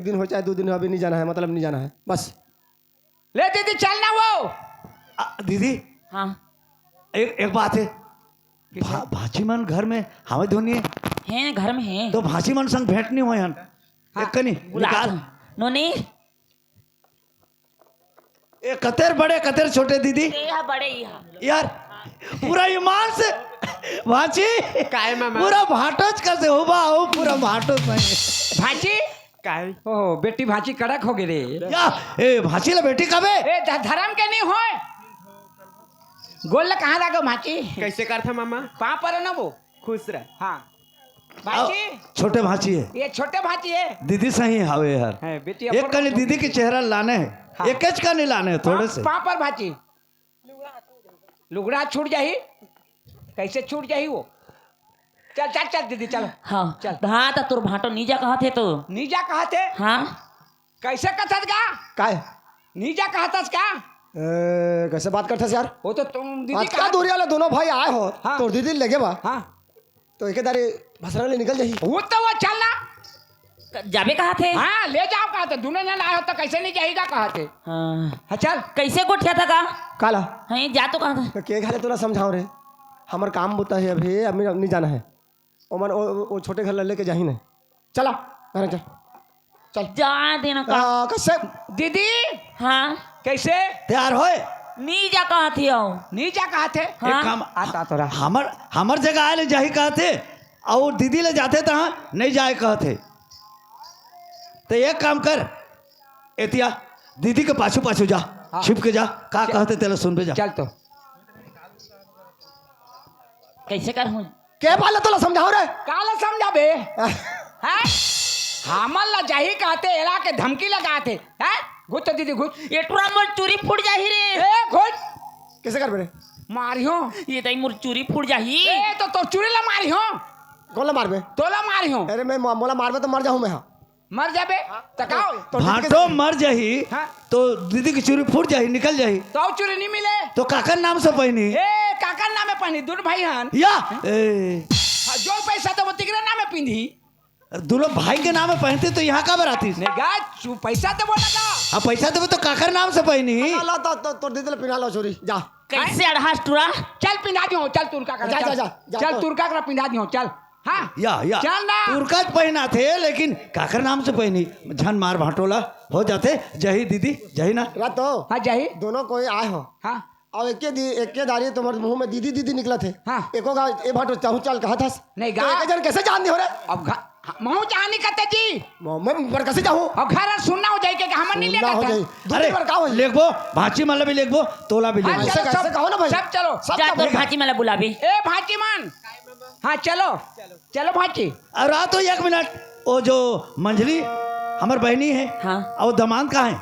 [SPEAKER 5] दिन हो चाहे 2 दिन हो अभी नहीं जाना है मतलब नहीं जाना है बस
[SPEAKER 2] ले दीदी चलना वो
[SPEAKER 1] दीदी
[SPEAKER 6] हाँ
[SPEAKER 1] एक बात है भाची मन घर में हमें धोनी है
[SPEAKER 6] हैं घर में हैं
[SPEAKER 1] तो भाची मन संग भेंट नहीं हुए हन एक कनी निकाल
[SPEAKER 6] नोनी
[SPEAKER 1] एक कतेर बड़े कतेर छोटे दीदी
[SPEAKER 6] ये बड़े यहाँ
[SPEAKER 1] यार पूरा ईमान से भाची
[SPEAKER 2] काय मामा
[SPEAKER 1] पूरा भाटोच कैसे हो बा हो पूरा भाटोच नहीं
[SPEAKER 2] भाची काय ओह बेटी भाची कड़क हो गई रे
[SPEAKER 1] या ए भाची ला बेटी कबे
[SPEAKER 2] ए धर्म के नहीं होए गोल कहाँ लागो भाची
[SPEAKER 4] कैसे करता मामा
[SPEAKER 2] पा पर ना वो
[SPEAKER 4] खुश रह
[SPEAKER 2] हाँ भाची
[SPEAKER 1] छोटे भाची है
[SPEAKER 2] ये छोटे भाची है
[SPEAKER 1] दीदी सही हवे यार
[SPEAKER 2] है बेटी
[SPEAKER 1] एक कनी दीदी के चेहरा लाने है
[SPEAKER 2] हाँ।
[SPEAKER 1] एक का नहीं लाने है थोड़े से
[SPEAKER 2] पा पर भाची लुगड़ा छूट जाही कैसे छूट जाही वो चल चल चल दीदी चल
[SPEAKER 6] हाँ
[SPEAKER 2] चल।
[SPEAKER 6] हाँ तो तोर भाटो नीजा कहा थे तो
[SPEAKER 2] नीजा कहा थे
[SPEAKER 6] हाँ
[SPEAKER 2] कैसे कथत का
[SPEAKER 5] काय
[SPEAKER 2] नीजा कहतस का
[SPEAKER 5] कैसे बात करते यार
[SPEAKER 2] वो तो तुम दीदी
[SPEAKER 5] आज का दूरी वाले दोनों भाई आए हो
[SPEAKER 2] हाँ।
[SPEAKER 5] तो दीदी लगे बा
[SPEAKER 2] हाँ
[SPEAKER 5] तो एक दारी भसरा ले निकल जाही
[SPEAKER 2] वो तो वो चलना
[SPEAKER 6] जाबे कहा थे
[SPEAKER 2] हाँ ले जाओ कहा थे दोनों जन आए हो तो कैसे नहीं जाएगा कहा थे
[SPEAKER 6] हाँ
[SPEAKER 2] हाँ चल
[SPEAKER 6] कैसे गोठिया था का
[SPEAKER 5] काला
[SPEAKER 6] हाँ जा तो कहा था
[SPEAKER 5] तो के घरे तोरा समझाओ रे हमार काम होता है अभी अभी नहीं जाना है वो छोटे घर लेके जाही नहीं चला घर चल चल
[SPEAKER 6] जा देना का
[SPEAKER 5] कैसे
[SPEAKER 2] दीदी
[SPEAKER 6] हाँ
[SPEAKER 2] कैसे
[SPEAKER 1] तैयार होए
[SPEAKER 6] नीजा कहा थे आओ
[SPEAKER 2] नीचा कहा थे
[SPEAKER 6] हाँ।
[SPEAKER 1] एक काम
[SPEAKER 2] आता तो रहा
[SPEAKER 1] हमर जगह आए ले जाही कहते और दीदी ले जाते तो नहीं जाए कहते तो एक काम कर एतिया दीदी के पाछू पाछू जा
[SPEAKER 2] हाँ।
[SPEAKER 1] छिप के जा का कहते तेरा सुन पे जा
[SPEAKER 2] चल तो
[SPEAKER 6] कैसे कर हूँ
[SPEAKER 5] के बाले तोला समझाओ रे
[SPEAKER 2] काला समझा बे हैं हमल ला जाही कहते एला के धमकी लगाते हैं घुस तो दीदी घुस
[SPEAKER 6] ये टूरा मोर चूरी फूट जाही रे
[SPEAKER 2] ए घुस
[SPEAKER 5] कैसे कर बेरे
[SPEAKER 2] मारियो
[SPEAKER 6] ये तई मोर चूरी फूट जाही
[SPEAKER 2] ए तो चूड़ी ला मारियो
[SPEAKER 5] गोला मार बे
[SPEAKER 2] तोला मारियो
[SPEAKER 5] अरे मैं मोला मारबे तो मर जाऊं मैं हाँ
[SPEAKER 2] मर जाबे तकाओ
[SPEAKER 1] भाटो मर जाही
[SPEAKER 2] हाँ।
[SPEAKER 1] तो दीदी की चूरी फूट जाही निकल जाही
[SPEAKER 2] तो चूड़ी नहीं मिले
[SPEAKER 1] तो काकर नाम से पहनी
[SPEAKER 2] ए काका नामे पहनी दूर भाई हन
[SPEAKER 1] या
[SPEAKER 2] जो पैसा तो वो तिगरे नामे पिंधी
[SPEAKER 1] दोनों भाई के नाम में पहनते तो यहाँ का बराती
[SPEAKER 2] नहीं गा पैसा तो बोला का
[SPEAKER 1] अब पैसा देवे तो काकर नाम से पहनी
[SPEAKER 5] ला तो दीदी ले पिना लो छोरी जा
[SPEAKER 6] कैसे अड़हास टूरा
[SPEAKER 2] चल पिंधा दियो चल तुरका कर
[SPEAKER 5] जा, जा, जा, जा,
[SPEAKER 2] चल
[SPEAKER 5] तो।
[SPEAKER 2] तुरका कर पिंधा दियो चल हाँ
[SPEAKER 1] या
[SPEAKER 2] चल ना
[SPEAKER 1] तुरका पहना थे लेकिन काकर नाम से पहनी झन मार भाटोला हो जाते जही दीदी जही ना
[SPEAKER 5] रात तो
[SPEAKER 2] हाँ जाही
[SPEAKER 5] दोनों कोई आए हो
[SPEAKER 2] हाँ
[SPEAKER 5] और एक दारी तुम्हारे मुंह में दीदी दीदी निकला थे
[SPEAKER 2] हाँ।
[SPEAKER 5] एको गा ए भाटो चाहूं चल कहा था
[SPEAKER 2] नहीं
[SPEAKER 5] तो
[SPEAKER 2] गा।
[SPEAKER 5] एक जन कैसे जान दे हो रे
[SPEAKER 2] अब महू चाहनी करते जी
[SPEAKER 5] मैं पर कैसे जाऊं
[SPEAKER 2] अब घर सुनना हो जाए कि हम नहीं
[SPEAKER 5] ना हो
[SPEAKER 2] लेगा
[SPEAKER 5] जाई
[SPEAKER 2] था।
[SPEAKER 1] अरे
[SPEAKER 5] पर का हो
[SPEAKER 1] लेखबो भाची माला भी लेखबो तोला भी
[SPEAKER 2] हाँ,
[SPEAKER 1] लेखबो
[SPEAKER 2] चलो,
[SPEAKER 5] कैसे
[SPEAKER 2] सब-
[SPEAKER 5] कहो ना भाई
[SPEAKER 2] सब चलो
[SPEAKER 6] जा तोर भाची मला बुलाबी
[SPEAKER 2] ए भाची मान हाँ चलो चलो भाची
[SPEAKER 1] और आ तो 1 मिनट वो जो मंझली हमार बहनी है
[SPEAKER 6] हाँ
[SPEAKER 1] और दमाद का है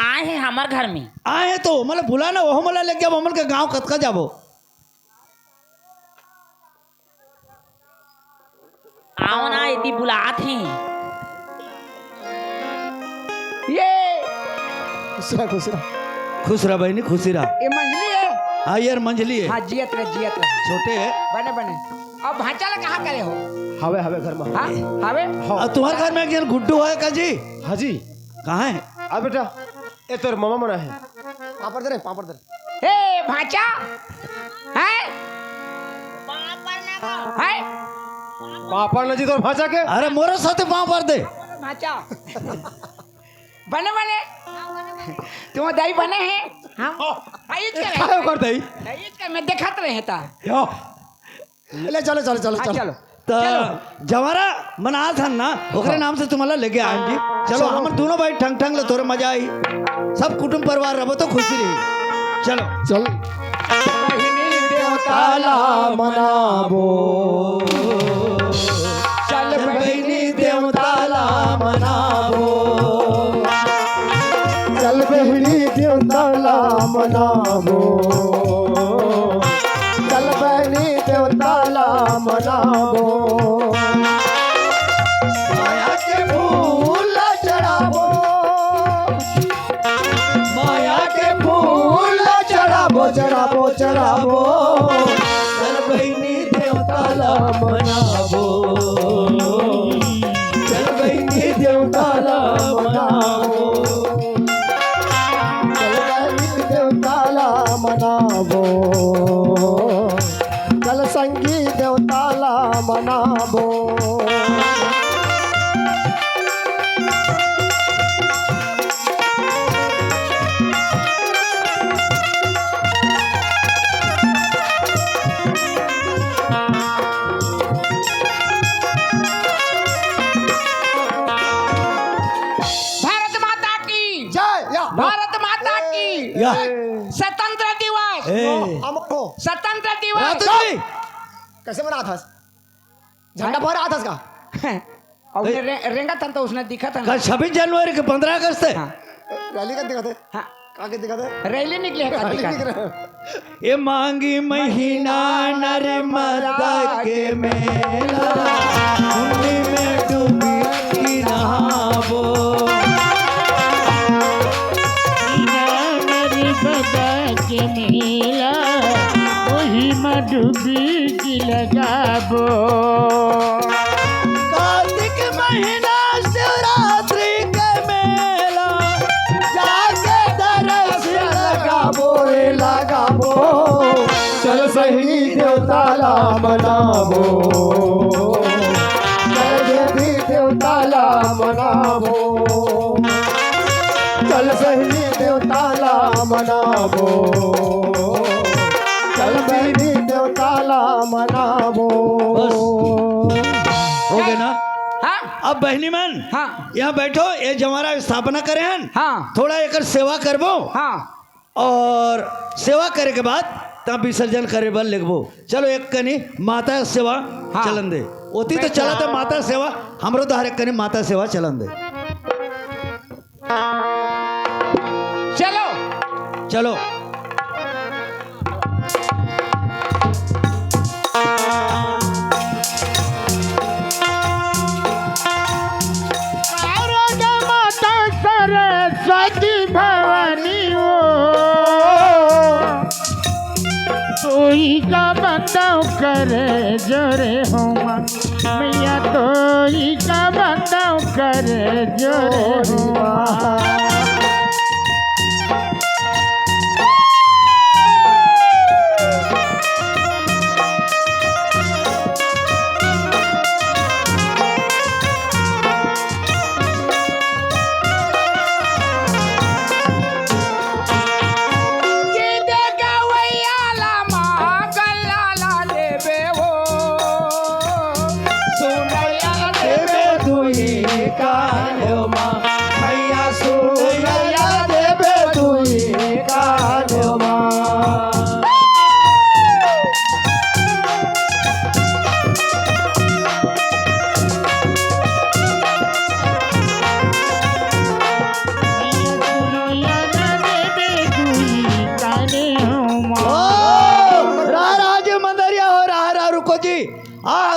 [SPEAKER 6] आए हैं हमार घर में
[SPEAKER 1] आए हैं तो मतलब बुला ना वो मला लेके हमन के गांव कतका जाबो
[SPEAKER 6] आओ ना इतनी बुलात हैं
[SPEAKER 2] ये
[SPEAKER 5] खुश रहा
[SPEAKER 1] खुश रहा बहनी खुशी रहा
[SPEAKER 2] ये मंजली है
[SPEAKER 1] हाँ यार मंझली है
[SPEAKER 2] हाँ जियत रहे
[SPEAKER 1] छोटे है
[SPEAKER 2] बने बने अब भाचा ला कहाँ करे हो
[SPEAKER 5] हवे हवे घर में
[SPEAKER 2] हाँ हवे
[SPEAKER 1] और तुम्हारे घर में एक जन गुड्डू है का जी
[SPEAKER 5] हाजी
[SPEAKER 1] कहाँ है
[SPEAKER 5] आ बेटा ए तोर मामा मना है पापड़ दे
[SPEAKER 2] ए भाचा है है
[SPEAKER 5] पापड़ न जी तोर भाचा के
[SPEAKER 1] अरे मोरे साथे पाँव पर दे
[SPEAKER 2] भाचा बने बने तुम दही बने हैं हाँ हाँ, ये क्या
[SPEAKER 1] काय कर दई
[SPEAKER 2] है? ये क्या मैं देखत रहे था
[SPEAKER 5] ले चलो चलो चलो
[SPEAKER 2] हाँ,
[SPEAKER 5] चलो
[SPEAKER 2] चलो
[SPEAKER 1] तो जवारा मना था ना ओकरे नाम से तुम्हारा लेके आए जी चलो हम दोनों भाई ठंग ठंग ले तोरे मजा आई सब कुटुंब परिवार रहो तो खुशी रही चलो
[SPEAKER 5] चल
[SPEAKER 1] ताला मनाबो
[SPEAKER 2] चल
[SPEAKER 1] बहनी देवताला मनाबो
[SPEAKER 5] चल बहनी देवताला मनाबो चल बहनी देवताला मनाबो
[SPEAKER 1] देवताला मनावो चल बहिणी देवताला मनावो
[SPEAKER 5] चल बहिणी देवताला मनावो चल संगी देवताला मनावो
[SPEAKER 2] भारत माता की
[SPEAKER 5] जय या
[SPEAKER 2] भारत माता की
[SPEAKER 1] या
[SPEAKER 2] स्वतंत्र दिवस
[SPEAKER 1] ए
[SPEAKER 5] हमको
[SPEAKER 2] स्वतंत्र दिवस
[SPEAKER 1] रातू जी
[SPEAKER 5] कैसे बना था झंडा फहरा था का
[SPEAKER 2] और रेंगा था तो उसने दिखा था ना
[SPEAKER 1] कल 26 जनवरी के 15 अगस्त है
[SPEAKER 2] हाँ
[SPEAKER 5] रैली का दिखाते
[SPEAKER 2] हाँ
[SPEAKER 5] आगे दिखाते
[SPEAKER 2] रैली निकले है
[SPEAKER 5] रैली
[SPEAKER 2] दिखा
[SPEAKER 5] दिख रहा है
[SPEAKER 1] ये मांगी महीना नर्मदा के मेला उन्हीं में डूबी की नहावो
[SPEAKER 3] नर्मदा के मेला वही मडुबी की लगाबो
[SPEAKER 1] कार्तिक महीना शिवरात्रि के मेला जाके दर्शन लगावो रे लगावो
[SPEAKER 5] चल सही देवताला मनावो चल देवी देवताला मनावो चल सही देवताला मनावो चल देवी देवताला मनावो
[SPEAKER 1] हो गए ना
[SPEAKER 2] हाँ
[SPEAKER 1] अब बहनी मन
[SPEAKER 2] हाँ
[SPEAKER 1] यहाँ बैठो ये जमारा स्थापना करे हैं
[SPEAKER 2] हाँ
[SPEAKER 1] थोड़ा एक सेवा करबो
[SPEAKER 2] हाँ
[SPEAKER 1] और सेवा करे के बाद तब विसर्जन करे बल लिखबो चलो एक कनी माता सेवा
[SPEAKER 2] हाँ।
[SPEAKER 1] चलन दे ओती तो चला था माता सेवा हमरो तो हर एक कनी माता सेवा चलन दे
[SPEAKER 2] चलो
[SPEAKER 1] चलो
[SPEAKER 3] माता सरस्वती भवानी हो तोई का बंदाव करे जोरे हो माँ मैया तोई का बंदाव करे जोरे हो माँ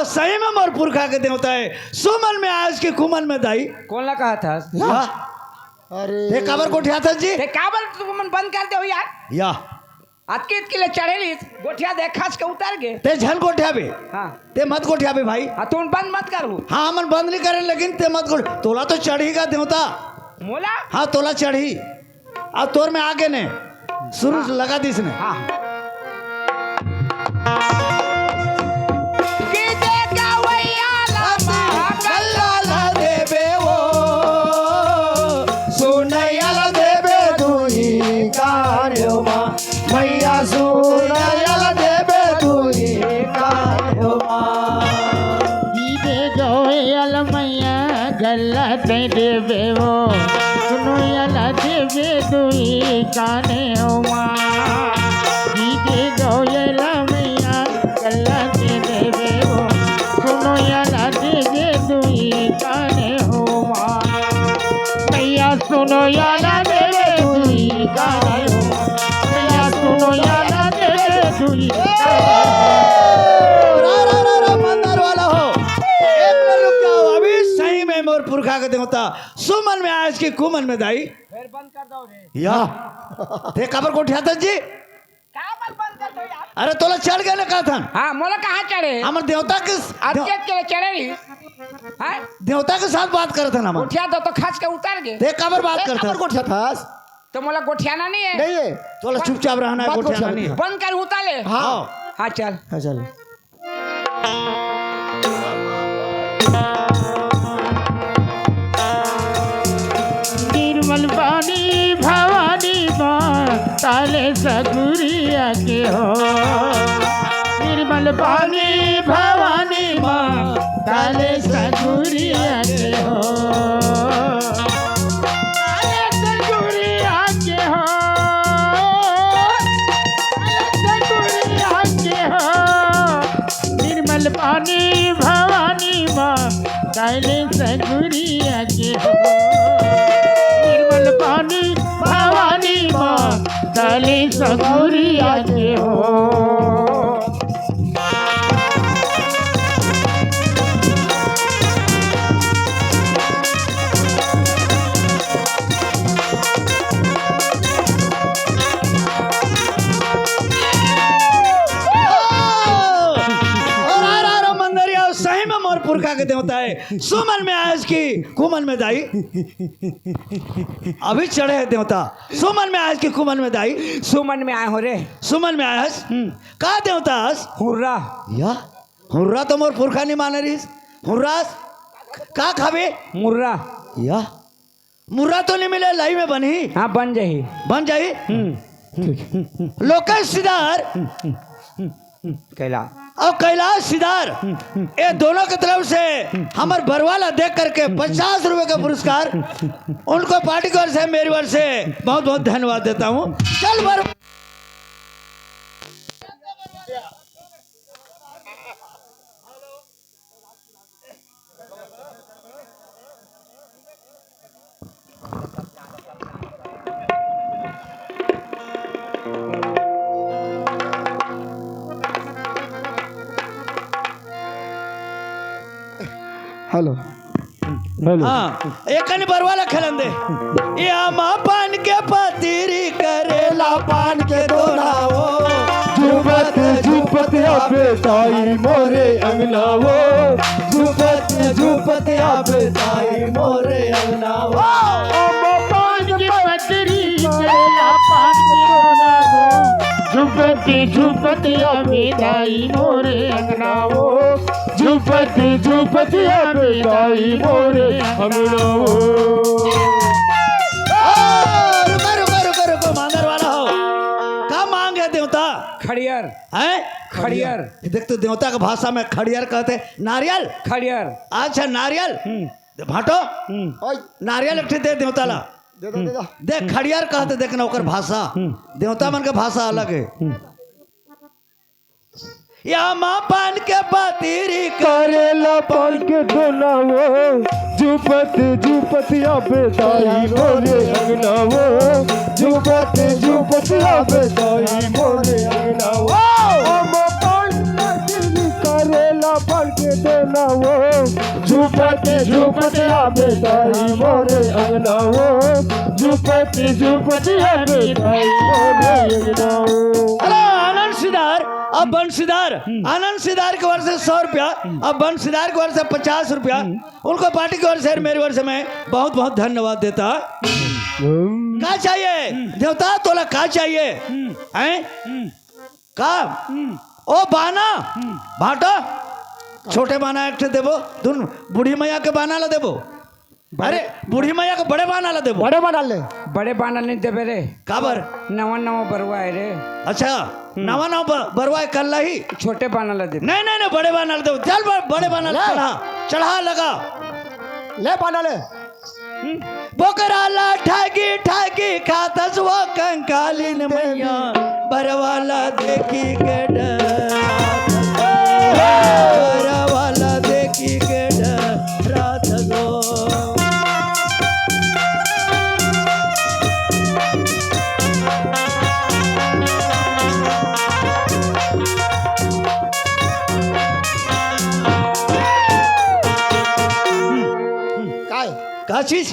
[SPEAKER 1] सही में मोर पुरखा के देवता है सुमन में आज के कुमन में दाई
[SPEAKER 2] कौन ला कहा था
[SPEAKER 5] अरे
[SPEAKER 1] ये काबर कोठिया था जी
[SPEAKER 2] ते काबर तुम बंद कर दो यार
[SPEAKER 1] या
[SPEAKER 2] आज के लिए चढ़ेली गोठिया देख खास के उतार गए
[SPEAKER 1] ते झन कोठिया भी
[SPEAKER 2] हाँ
[SPEAKER 1] ते मत कोठिया भी भाई
[SPEAKER 2] हाँ तुम बंद मत करो
[SPEAKER 1] हाँ मन बंद नहीं करें लेकिन ते मत कोठ तोला तो चढ़ेगा देवता
[SPEAKER 2] मोला
[SPEAKER 1] हाँ तोला चढ़ी अब तोर में आगे ने शुरू से लगा दी इसने
[SPEAKER 2] हाँ
[SPEAKER 5] मैया सुनयल देवे तुही कायो
[SPEAKER 3] दीदे गोयल मैया गल्ला दे देवे वो सुनो यला देवे दुई काने हो माँ दीदे गोयल मैया गल्ला दे देवे वो सुनो यला देवे दुई काने हो माँ मैया सुनो यला देवे दुई काने हो माँ मैया सुनो यला देवे दुई
[SPEAKER 1] मंदिर वाला हो एक मिनट रुक जाओ अभी सही में मोर पुरखा के देवता सुमन में आज की कुमन में दाई
[SPEAKER 2] फिर बंद कर दो रे
[SPEAKER 1] या थे काबर कोठिया था जी अरे तोला चढ़ गए ना कहा था
[SPEAKER 2] हाँ मोला कहाँ चढ़े
[SPEAKER 1] हमारे देवता के
[SPEAKER 2] अटकेत के लिए चढ़े रही हाँ
[SPEAKER 1] देवता के साथ बात करते थे ना हम
[SPEAKER 2] गोठिया दो तो खस के उतर गए
[SPEAKER 1] देख काबर बात करते
[SPEAKER 5] खबर
[SPEAKER 1] हैं
[SPEAKER 5] गोठिया था
[SPEAKER 2] तो मोला गोठियाना नहीं है
[SPEAKER 5] नहीं है
[SPEAKER 1] तोला चुपचाप रहना है
[SPEAKER 5] बात
[SPEAKER 1] गोठिया
[SPEAKER 5] गोठिया
[SPEAKER 1] नहीं है
[SPEAKER 2] बंद कर उतारे
[SPEAKER 5] हाँ
[SPEAKER 2] हाँ चल
[SPEAKER 5] हाँ चल
[SPEAKER 3] निर्मल पानी भवानी माँ ताले सगुरिया के हो निर्मल पानी भवानी माँ ताले सगुरिया के हो ताले सगुरिया के हो ताले सगुरिया के हो निर्मल पानी भवानी माँ ताले सगुरिया के हो निर्मल पानी भवानी माँ ताले सगुरिया के हो
[SPEAKER 1] सही में मोर पुरखा के देवता है सुमन में आयस की कुमन में दाई अभी चढ़े है देवता सुमन में आयस की कुमन में दाई
[SPEAKER 2] सुमन में आए हो रे
[SPEAKER 1] सुमन में आयस का देवता हस
[SPEAKER 2] हुर्रा
[SPEAKER 1] या हुर्रा तो मोर पुरखा नहीं माने रही हुर्रा का खावे
[SPEAKER 2] मुर्रा
[SPEAKER 1] या मुर्रा तो नहीं मिले लाई में बनी
[SPEAKER 2] हाँ बन जाही
[SPEAKER 1] बन जाई लोकेश सिदार
[SPEAKER 2] कैला
[SPEAKER 1] और कैलाश सिदार ये दोनों की तरफ से हमारे बरवाला देख करके 50 रुपए का पुरस्कार उनको पार्टी की ओर से मेरी ओर से बहुत बहुत धन्यवाद देता हूँ चल बर
[SPEAKER 5] हेलो
[SPEAKER 1] हाँ एक बरवाला खेलन दे या माँ पान के पतीरी करेला पान के दोनावो
[SPEAKER 5] झुपत झुपत आबे ताई मोरे अंगनावो झुपत झुपत आबे ताई मोरे अंगनावो
[SPEAKER 3] पान की पतरी करेला पान के दोनावो झुपती झुपती अमिताई मोरे अंगनावो झुपती झुपती अमिताई मोरे अंगनावो
[SPEAKER 1] रुको मांगर वाला हो का मांगे देवता
[SPEAKER 2] खड़ियर
[SPEAKER 1] हैं
[SPEAKER 2] खड़ियर
[SPEAKER 1] देख तो देवता का भाषा में खड़ियर कहते नारियल
[SPEAKER 2] खड़ियर
[SPEAKER 1] अच्छा नारियल भाटो
[SPEAKER 5] ओए
[SPEAKER 1] नारियल एक दे देवता ला
[SPEAKER 5] दे दो
[SPEAKER 1] देख खड़ियर कहते देखना ओकर भाषा देवता मन के भाषा अलग है या माँ पान के पतीरी
[SPEAKER 5] करेला पान के दोनावो झुपत झुपत आबे ताई मोरे अंगनावो झुपत झुपत आबे ताई मोरे अंगनावो हम पान करेला पान के दोनावो झुपत झुपत आबे ताई मोरे अंगनावो झुपत झुपत आबे ताई मोरे अंगनावो
[SPEAKER 1] हेलो आनंद सिदार अब बंशीदार आनंद सिदार की ओर से 100 रुपया अब बंशीदार की ओर से 50 रुपया उनको पार्टी की ओर से मेरी ओर से मैं बहुत बहुत धन्यवाद देता क्या चाहिए देवता तोला क्या चाहिए हैं का ओ बाना भाटो छोटे बाना एक देबो दुन बूढ़ी मैया के बाना ला देबो अरे बूढ़ी मैया के बड़े बाना ला देबो
[SPEAKER 5] बड़े बना ले
[SPEAKER 2] बड़े बाना नहीं देवे रे
[SPEAKER 1] काबर
[SPEAKER 2] नवा नवा बरुआ है रे
[SPEAKER 1] अच्छा नवा नवा बरवा कर ही
[SPEAKER 2] छोटे बाना ला दे
[SPEAKER 1] नहीं नहीं नहीं बड़े बाना ला देबो चल बड़े बाना ला चढ़ा चढ़ा लगा
[SPEAKER 5] ले बना ले
[SPEAKER 1] बोकराला ठागी ठागी खातस वो कंकालीन मैया बरवाला देखी के बरवाला देखी के रात गो का चीज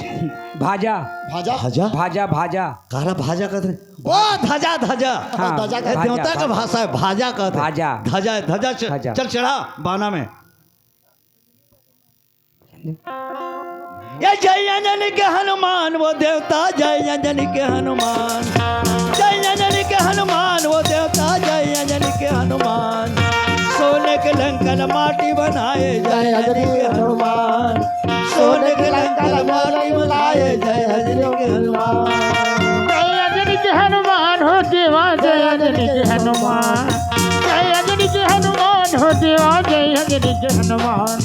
[SPEAKER 2] भाजा
[SPEAKER 5] भाजा
[SPEAKER 1] भाजा
[SPEAKER 2] भाजा भाजा
[SPEAKER 1] काला भाजा कहते हैं। ओ धजा धजा
[SPEAKER 2] हाँ,
[SPEAKER 5] धजा
[SPEAKER 1] ये
[SPEAKER 2] भाजा,
[SPEAKER 1] देवता का
[SPEAKER 2] भाजा।
[SPEAKER 1] भाषा है, भाजा कहते हैं।
[SPEAKER 2] भाजा।
[SPEAKER 1] धजा धजा
[SPEAKER 2] भाजा।
[SPEAKER 1] चल चढ़ा बाना में। ये जय अंजनी के हनुमान वो देवता, जय अंजनी के हनुमान, जय अंजनी के हनुमान वो देवता, जय अंजनी के हनुमान। सोने के लंकन माटी बनाए, जय अंजनी के हनुमान। सोने के लंकन माटी बनाए, जय अंजनी के हनुमान।
[SPEAKER 3] जय अंजनी के हनुमान हो देवा, जय अंजनी के हनुमान, जय अंजनी के हनुमान हो देवा, जय अंजनी के हनुमान।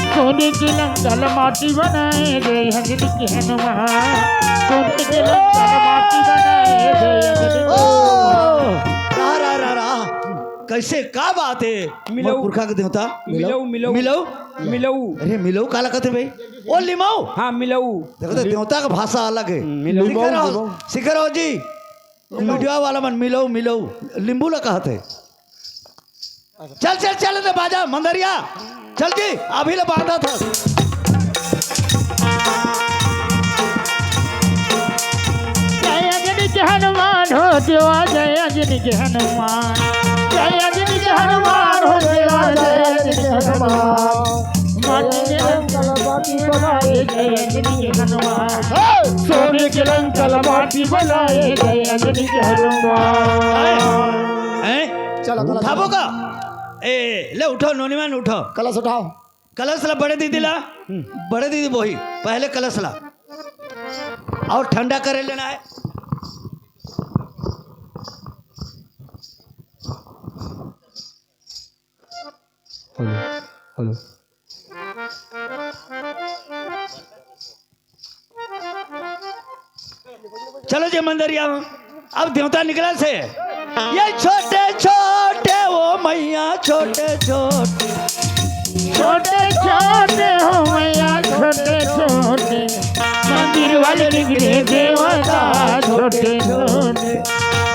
[SPEAKER 3] सोने के लंकन माटी बनाए, जय अंजनी के हनुमान। सोने के लंकन माटी बनाए, जय अंजनी के
[SPEAKER 1] रा रा रा रा कैसे का बात है?
[SPEAKER 2] मिलऊ।
[SPEAKER 1] मोर पुरखा के देवता
[SPEAKER 2] मिलऊ मिलऊ
[SPEAKER 1] मिलऊ
[SPEAKER 2] मिलऊ
[SPEAKER 1] अरे मिलऊ काला कहते भाई? ओ लिमाऊ
[SPEAKER 2] हाँ मिलऊ
[SPEAKER 1] देखो तो देवता का भाषा अलग है।
[SPEAKER 2] मिलऊ।
[SPEAKER 1] सिखर हो जी मीडिया वाला मन मिलऊ मिलऊ लिंबू ला कहते। चल चल चल तो बाजा मंदरिया चल जी अभी ले बांधा था।
[SPEAKER 3] जय अंजनी के हनुमान हो देवा, जय अंजनी के हनुमान, जय अंजनी के हनुमान हो देवा, जय अंजनी के हनुमान। माटी के लंकन माटी बनाए, जय अंजनी के हनुमान। सोने के लंकन माटी बनाए, जय अंजनी के हनुमान।
[SPEAKER 5] चलो कलश
[SPEAKER 1] उठाबो का ए ले उठो नोनीमान उठो।
[SPEAKER 5] कलश उठाओ।
[SPEAKER 1] कलश ला बड़े दीदी ला, बड़े दीदी वही पहले कलश ला और ठंडा करे लेना है।
[SPEAKER 5] हेलो
[SPEAKER 1] चलो जी मंदिरिया अब देवता निकला से ये छोटे छोटे वो मैया छोटे छोटे
[SPEAKER 3] छोटे छोटे हो मैया, छोटे छोटे मंदिर वाले निकले देवता, छोटे छोटे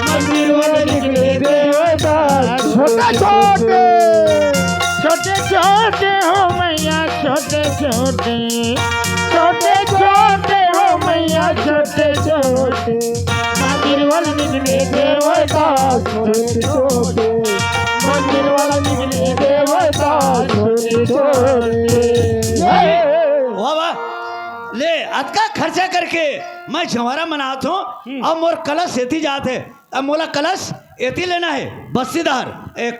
[SPEAKER 3] मंदिर वाले निकले देवता। छोटे छोटे छोटे छोटे हो मैया, छोटे छोटे छोटे छोटे हो मैया, छोटे छोटे मंदिर वाले निकले देवता, छोटे छोटे मंदिर वाला निकले देवता, छोटे छोटे।
[SPEAKER 1] वाह वाह ले अतका खर्चा करके मैं जवारा मनाता हूँ अब मोर कलश एती जात है। अब मोला कलश एती लेना है बस्सीदार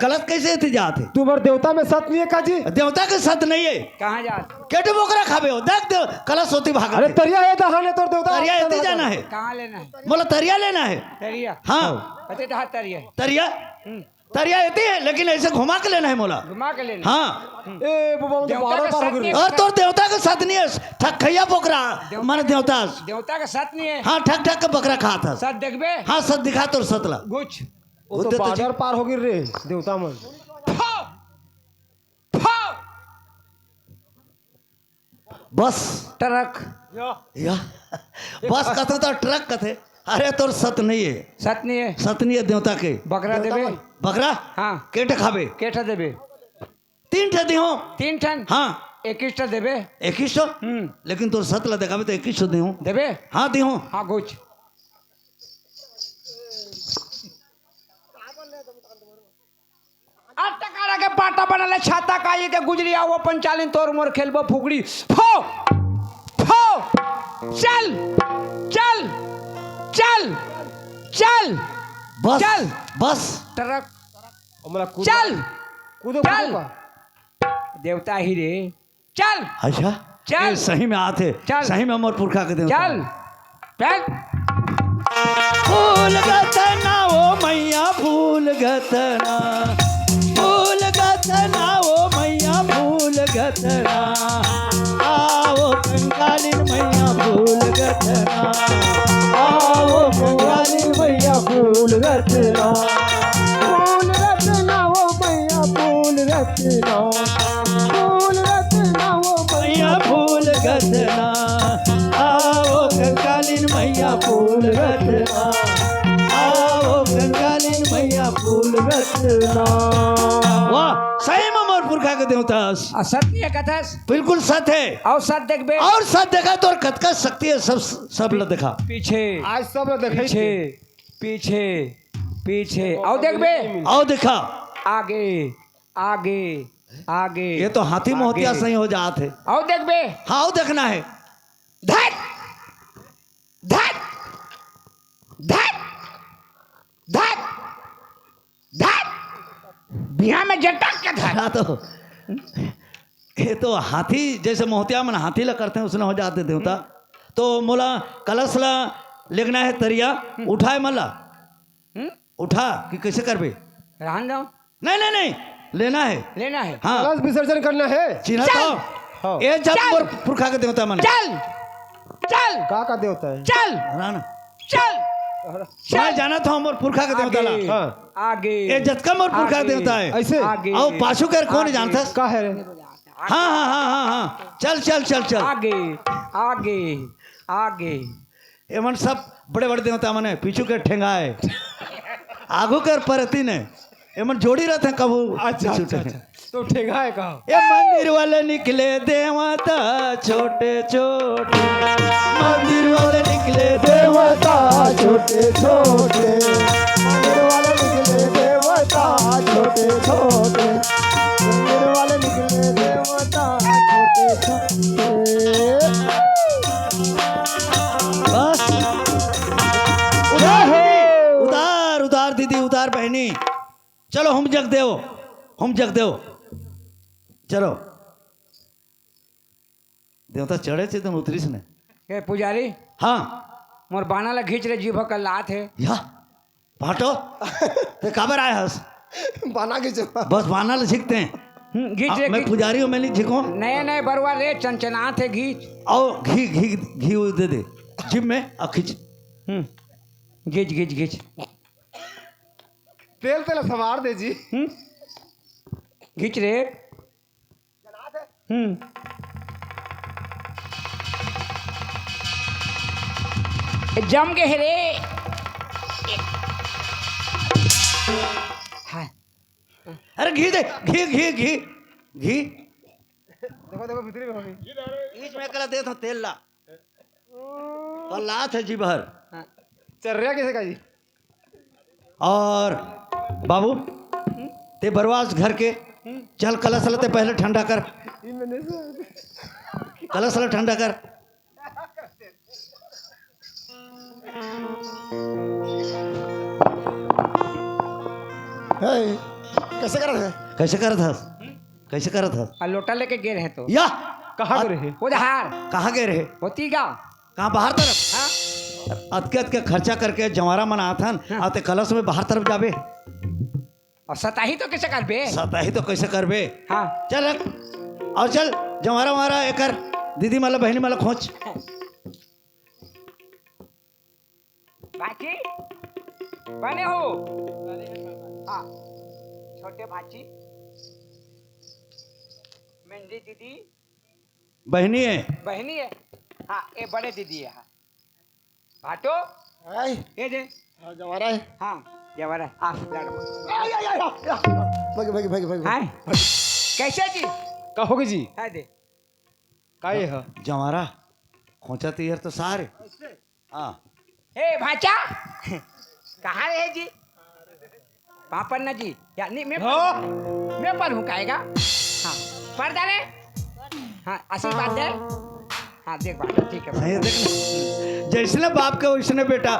[SPEAKER 1] कलश कैसे एती जात है?
[SPEAKER 5] तुम्हारे देवता में सत नहीं है काजी?
[SPEAKER 1] देवता के सत नहीं है।
[SPEAKER 2] कहाँ जा
[SPEAKER 1] केटे बोकरा खाबे हो देख दे कलश होती भागा।
[SPEAKER 5] अरे तरिया है दहाने तोर देवता।
[SPEAKER 1] तरिया एती जाना है,
[SPEAKER 2] कहाँ लेना है
[SPEAKER 1] मोला तरिया लेना है।
[SPEAKER 2] तरिया
[SPEAKER 1] हाँ
[SPEAKER 2] अरे तो हाथ तरिया है
[SPEAKER 1] तरिया तरिया एती है लेकिन ऐसे घुमा के लेना है मोला।
[SPEAKER 2] घुमा के लेना
[SPEAKER 1] हाँ
[SPEAKER 5] ए बाबा तो
[SPEAKER 2] देवता
[SPEAKER 5] बारह
[SPEAKER 2] का
[SPEAKER 5] पार हो
[SPEAKER 2] सत
[SPEAKER 5] गए।
[SPEAKER 2] नहीं
[SPEAKER 1] और तोर देवता के साथ नहीं है ठखैया बोकरा माने देवता।
[SPEAKER 2] देवता का सत नहीं है
[SPEAKER 1] हाँ ठक ठक के बकरा खा था।
[SPEAKER 2] सत देखबे
[SPEAKER 1] हाँ सत दिखा तोर सतला
[SPEAKER 2] गुछ
[SPEAKER 5] वो तो बॉर्डर पार हो गई रे देवता मन।
[SPEAKER 2] फाओ फाओ
[SPEAKER 1] बस
[SPEAKER 2] ट्रक
[SPEAKER 1] या बस कथे तो ट्रक कथे। अरे तोर सत नहीं है,
[SPEAKER 2] सत नहीं है
[SPEAKER 1] सत नहीं है देवता के।
[SPEAKER 2] बकरा देबे
[SPEAKER 1] बकरा
[SPEAKER 2] हाँ
[SPEAKER 1] केटे खाबे
[SPEAKER 2] केठा देबे
[SPEAKER 1] 3 ठे दिहो।
[SPEAKER 2] 3 टन
[SPEAKER 1] हाँ
[SPEAKER 2] 21 देबे
[SPEAKER 1] 2100 लेकिन तोर सतला देखाबे तो 2100 दिहो।
[SPEAKER 2] देबे
[SPEAKER 1] हाँ दिहो।
[SPEAKER 2] हाँ गुछ टकारा के पाटा बनल छाता काई के गुजरी आओ पंचालिन तोर मोर खेलबो फुगड़ी फो फो चल चल चल चल
[SPEAKER 1] बस
[SPEAKER 2] चल।
[SPEAKER 1] बस
[SPEAKER 2] ट्रक
[SPEAKER 5] हमरा कूद
[SPEAKER 2] चल
[SPEAKER 5] कूदो
[SPEAKER 2] चल।
[SPEAKER 5] कूदो
[SPEAKER 2] देवता ही रे चल
[SPEAKER 1] अच्छा
[SPEAKER 2] चल।
[SPEAKER 1] ये सही में आते
[SPEAKER 2] चल।
[SPEAKER 1] सही में मोर पुरखा के देवता।
[SPEAKER 2] चल चल
[SPEAKER 1] फूल गतना ओ मैया फूल गतना, फूल गतना ओ मैया फूल गतना, आओ कंकालिन मैया फूल गतना, आओ कंकालिन मैया फूल गतना, फूल गतना ओ मैया फूल गतना, फूल गतना ओ मैया फूल गतना, आओ कंकालिन मैया फूल गतना, आओ कंकालिन मैया फूल गतना। वाह सही में मोर पुरखा के के देवता
[SPEAKER 2] असत नहीं है कथस
[SPEAKER 1] बिल्कुल सत है
[SPEAKER 2] और सत देख बे
[SPEAKER 1] और सत देखा तो कतका शक्ति है सब लोग देखा
[SPEAKER 2] पीछे
[SPEAKER 5] आज सब लोग देखे
[SPEAKER 2] पीछे पीछे पीछे और देख बे
[SPEAKER 1] और देखा
[SPEAKER 2] आगे आगे आगे
[SPEAKER 1] ये तो हाथी मोहतिया
[SPEAKER 2] आगे।
[SPEAKER 1] सही हो जाते है
[SPEAKER 2] और देख बे
[SPEAKER 1] हाँ देखना है
[SPEAKER 2] धत धत धत धत धत बिहार में जटक के धत
[SPEAKER 1] हाँ तो ये तो हाथी जैसे मोहतिया मन हाथी ला करते हैं उसने हो जाते देवता तो मोला कलश ला लेगना है तरिया उठाए मल्ला उठा कि कैसे करबे
[SPEAKER 2] रहन दो
[SPEAKER 1] नहीं नहीं नहीं लेना है
[SPEAKER 2] लेना है
[SPEAKER 1] हाँ
[SPEAKER 5] कलश विसर्जन करना है।
[SPEAKER 1] चिन्ह
[SPEAKER 2] चल।
[SPEAKER 1] तो ये जब
[SPEAKER 2] चल।
[SPEAKER 1] मोर पुरखा के देवता मन
[SPEAKER 2] चल चल
[SPEAKER 5] का देवता है?
[SPEAKER 2] चल
[SPEAKER 1] राना
[SPEAKER 2] चल
[SPEAKER 1] मैं जाना था मोर पुरखा के देवता ला
[SPEAKER 2] आगे
[SPEAKER 5] हाँ।
[SPEAKER 2] आगे
[SPEAKER 1] ये जतका मोर पुरखा के
[SPEAKER 2] आगे।
[SPEAKER 1] देवता है
[SPEAKER 5] ऐसे
[SPEAKER 2] आगे
[SPEAKER 1] और पाछू कर कौन
[SPEAKER 2] आगे।
[SPEAKER 1] जानता
[SPEAKER 5] का है रे?
[SPEAKER 1] हाँ हाँ हाँ हाँ हाँ चल चल चल चल
[SPEAKER 2] आगे आगे आगे
[SPEAKER 1] एमन सब बड़े बड़े देवता मने पीछू के ठेंगाए आगू कर परती ने एमन जोड़ी रहते हैं कबू
[SPEAKER 5] अच्छा अच्छा अच्छा तो ठेगा है कहा
[SPEAKER 1] ये मंदिर वाले निकले देवता छोटे छोटे मंदिर वाले निकले देवता
[SPEAKER 5] छोटे छोटे मंदिर वाले निकले देवता छोटे छोटे मंदिर वाले निकले देवता छोटे छोटे
[SPEAKER 1] बस उधार उधार दीदी उधार बहनी चलो हम जग देव चलो देवता चढ़े थे तुम उतरीस ने
[SPEAKER 2] ये पुजारी
[SPEAKER 1] हाँ
[SPEAKER 2] मोर बाना ला खींच रहे जीभ का लात है
[SPEAKER 1] या भाटो ते काबर आए हस
[SPEAKER 5] बना के चला
[SPEAKER 1] बस बाना ले झिकते हैं
[SPEAKER 2] घींच
[SPEAKER 1] मैं
[SPEAKER 2] रहे
[SPEAKER 1] पुजारी हूँ मैं नहीं झिको
[SPEAKER 2] नए नए बरवा रे चंचनाथ है घींच
[SPEAKER 1] और घी घी घी वो दे दे जिम में और खींच
[SPEAKER 2] घींच घींच घींच
[SPEAKER 5] तेल तेल सवार दे जी
[SPEAKER 2] घींच रे जम के है रे हाँ
[SPEAKER 1] अरे घी दे घी घी घी घी
[SPEAKER 5] देखो देखो भीतरी में होगी
[SPEAKER 1] बीच में कला दे तो तेल ला और लात है जी भर
[SPEAKER 5] चल रहा कैसे का जी
[SPEAKER 1] और बाबू ते बरवास घर के चल कलश लते पहले ठंडा कर कलश ला ठंडा कर
[SPEAKER 5] कैसे कर रहे
[SPEAKER 1] कैसे करत हस कैसे करत हस
[SPEAKER 2] और लोटा लेके गे रहे तो
[SPEAKER 1] या
[SPEAKER 5] कहाँ गए रहे
[SPEAKER 2] उधार
[SPEAKER 1] कहाँ गए रहे
[SPEAKER 2] होती का
[SPEAKER 1] कहाँ बाहर तरफ
[SPEAKER 2] हाँ
[SPEAKER 1] अतके अतके खर्चा करके जवारा मन आथन आते कलश में बाहर तरफ जाबे
[SPEAKER 2] और सताही तो कैसे कर बे
[SPEAKER 1] सताही तो कैसे करबे
[SPEAKER 2] हाँ
[SPEAKER 1] चल और चल जवारा वहारा एकर दीदी माला बहनी माला खोच
[SPEAKER 2] बाकी बने हो हाँ छोटे भाची मेहंदी दीदी
[SPEAKER 1] बहनी है
[SPEAKER 2] बहनी है हाँ ये बड़े दीदी है हाँ भाटो ये दे
[SPEAKER 5] जवारा है
[SPEAKER 2] हाँ जवारा हाँ
[SPEAKER 5] भाग भाग भाग भाग
[SPEAKER 2] हाँ कैसे जी
[SPEAKER 5] कहोगे जी
[SPEAKER 2] है दे
[SPEAKER 5] का ये है
[SPEAKER 1] जवारा खोचा तीर तो सारे हाँ
[SPEAKER 2] हे भाचा कहाँ रहे जी पापन्ना जी या नहीं मैं पर हूँ काएगा हाँ पर डाले हाँ आशीर्वाद दे हाँ देख बात ठीक है
[SPEAKER 1] नहीं देख जैसने बाप के वैसने बेटा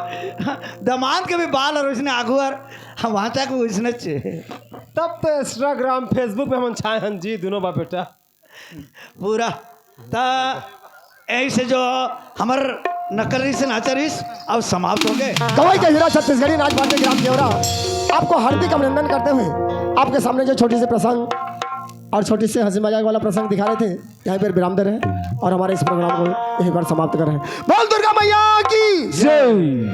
[SPEAKER 1] दामाद के भी बाल और वैसने आगू और वहाँ तक वैसने चाहिए
[SPEAKER 5] तब तो इंस्टाग्राम फेसबुक पे हम छाए हैं जी दोनों बाप बेटा
[SPEAKER 1] पूरा ता ऐसे जो हमार नकल से नाचरिस अब समाप्त हो गए
[SPEAKER 5] गवाई का हीरा छत्तीसगढ़ी नाच बाटे ग्राम केवरा आपको हार्दिक अभिनंदन करते हुए आपके सामने जो छोटी सी प्रसंग और छोटी सी हंसी मजाक वाला प्रसंग दिखा रहे थे यहीं पर विराम दे रहे हैं और हमारे इस प्रोग्राम को यहीं पर समाप्त कर रहे हैं बोल दुर्गा मैया की जय।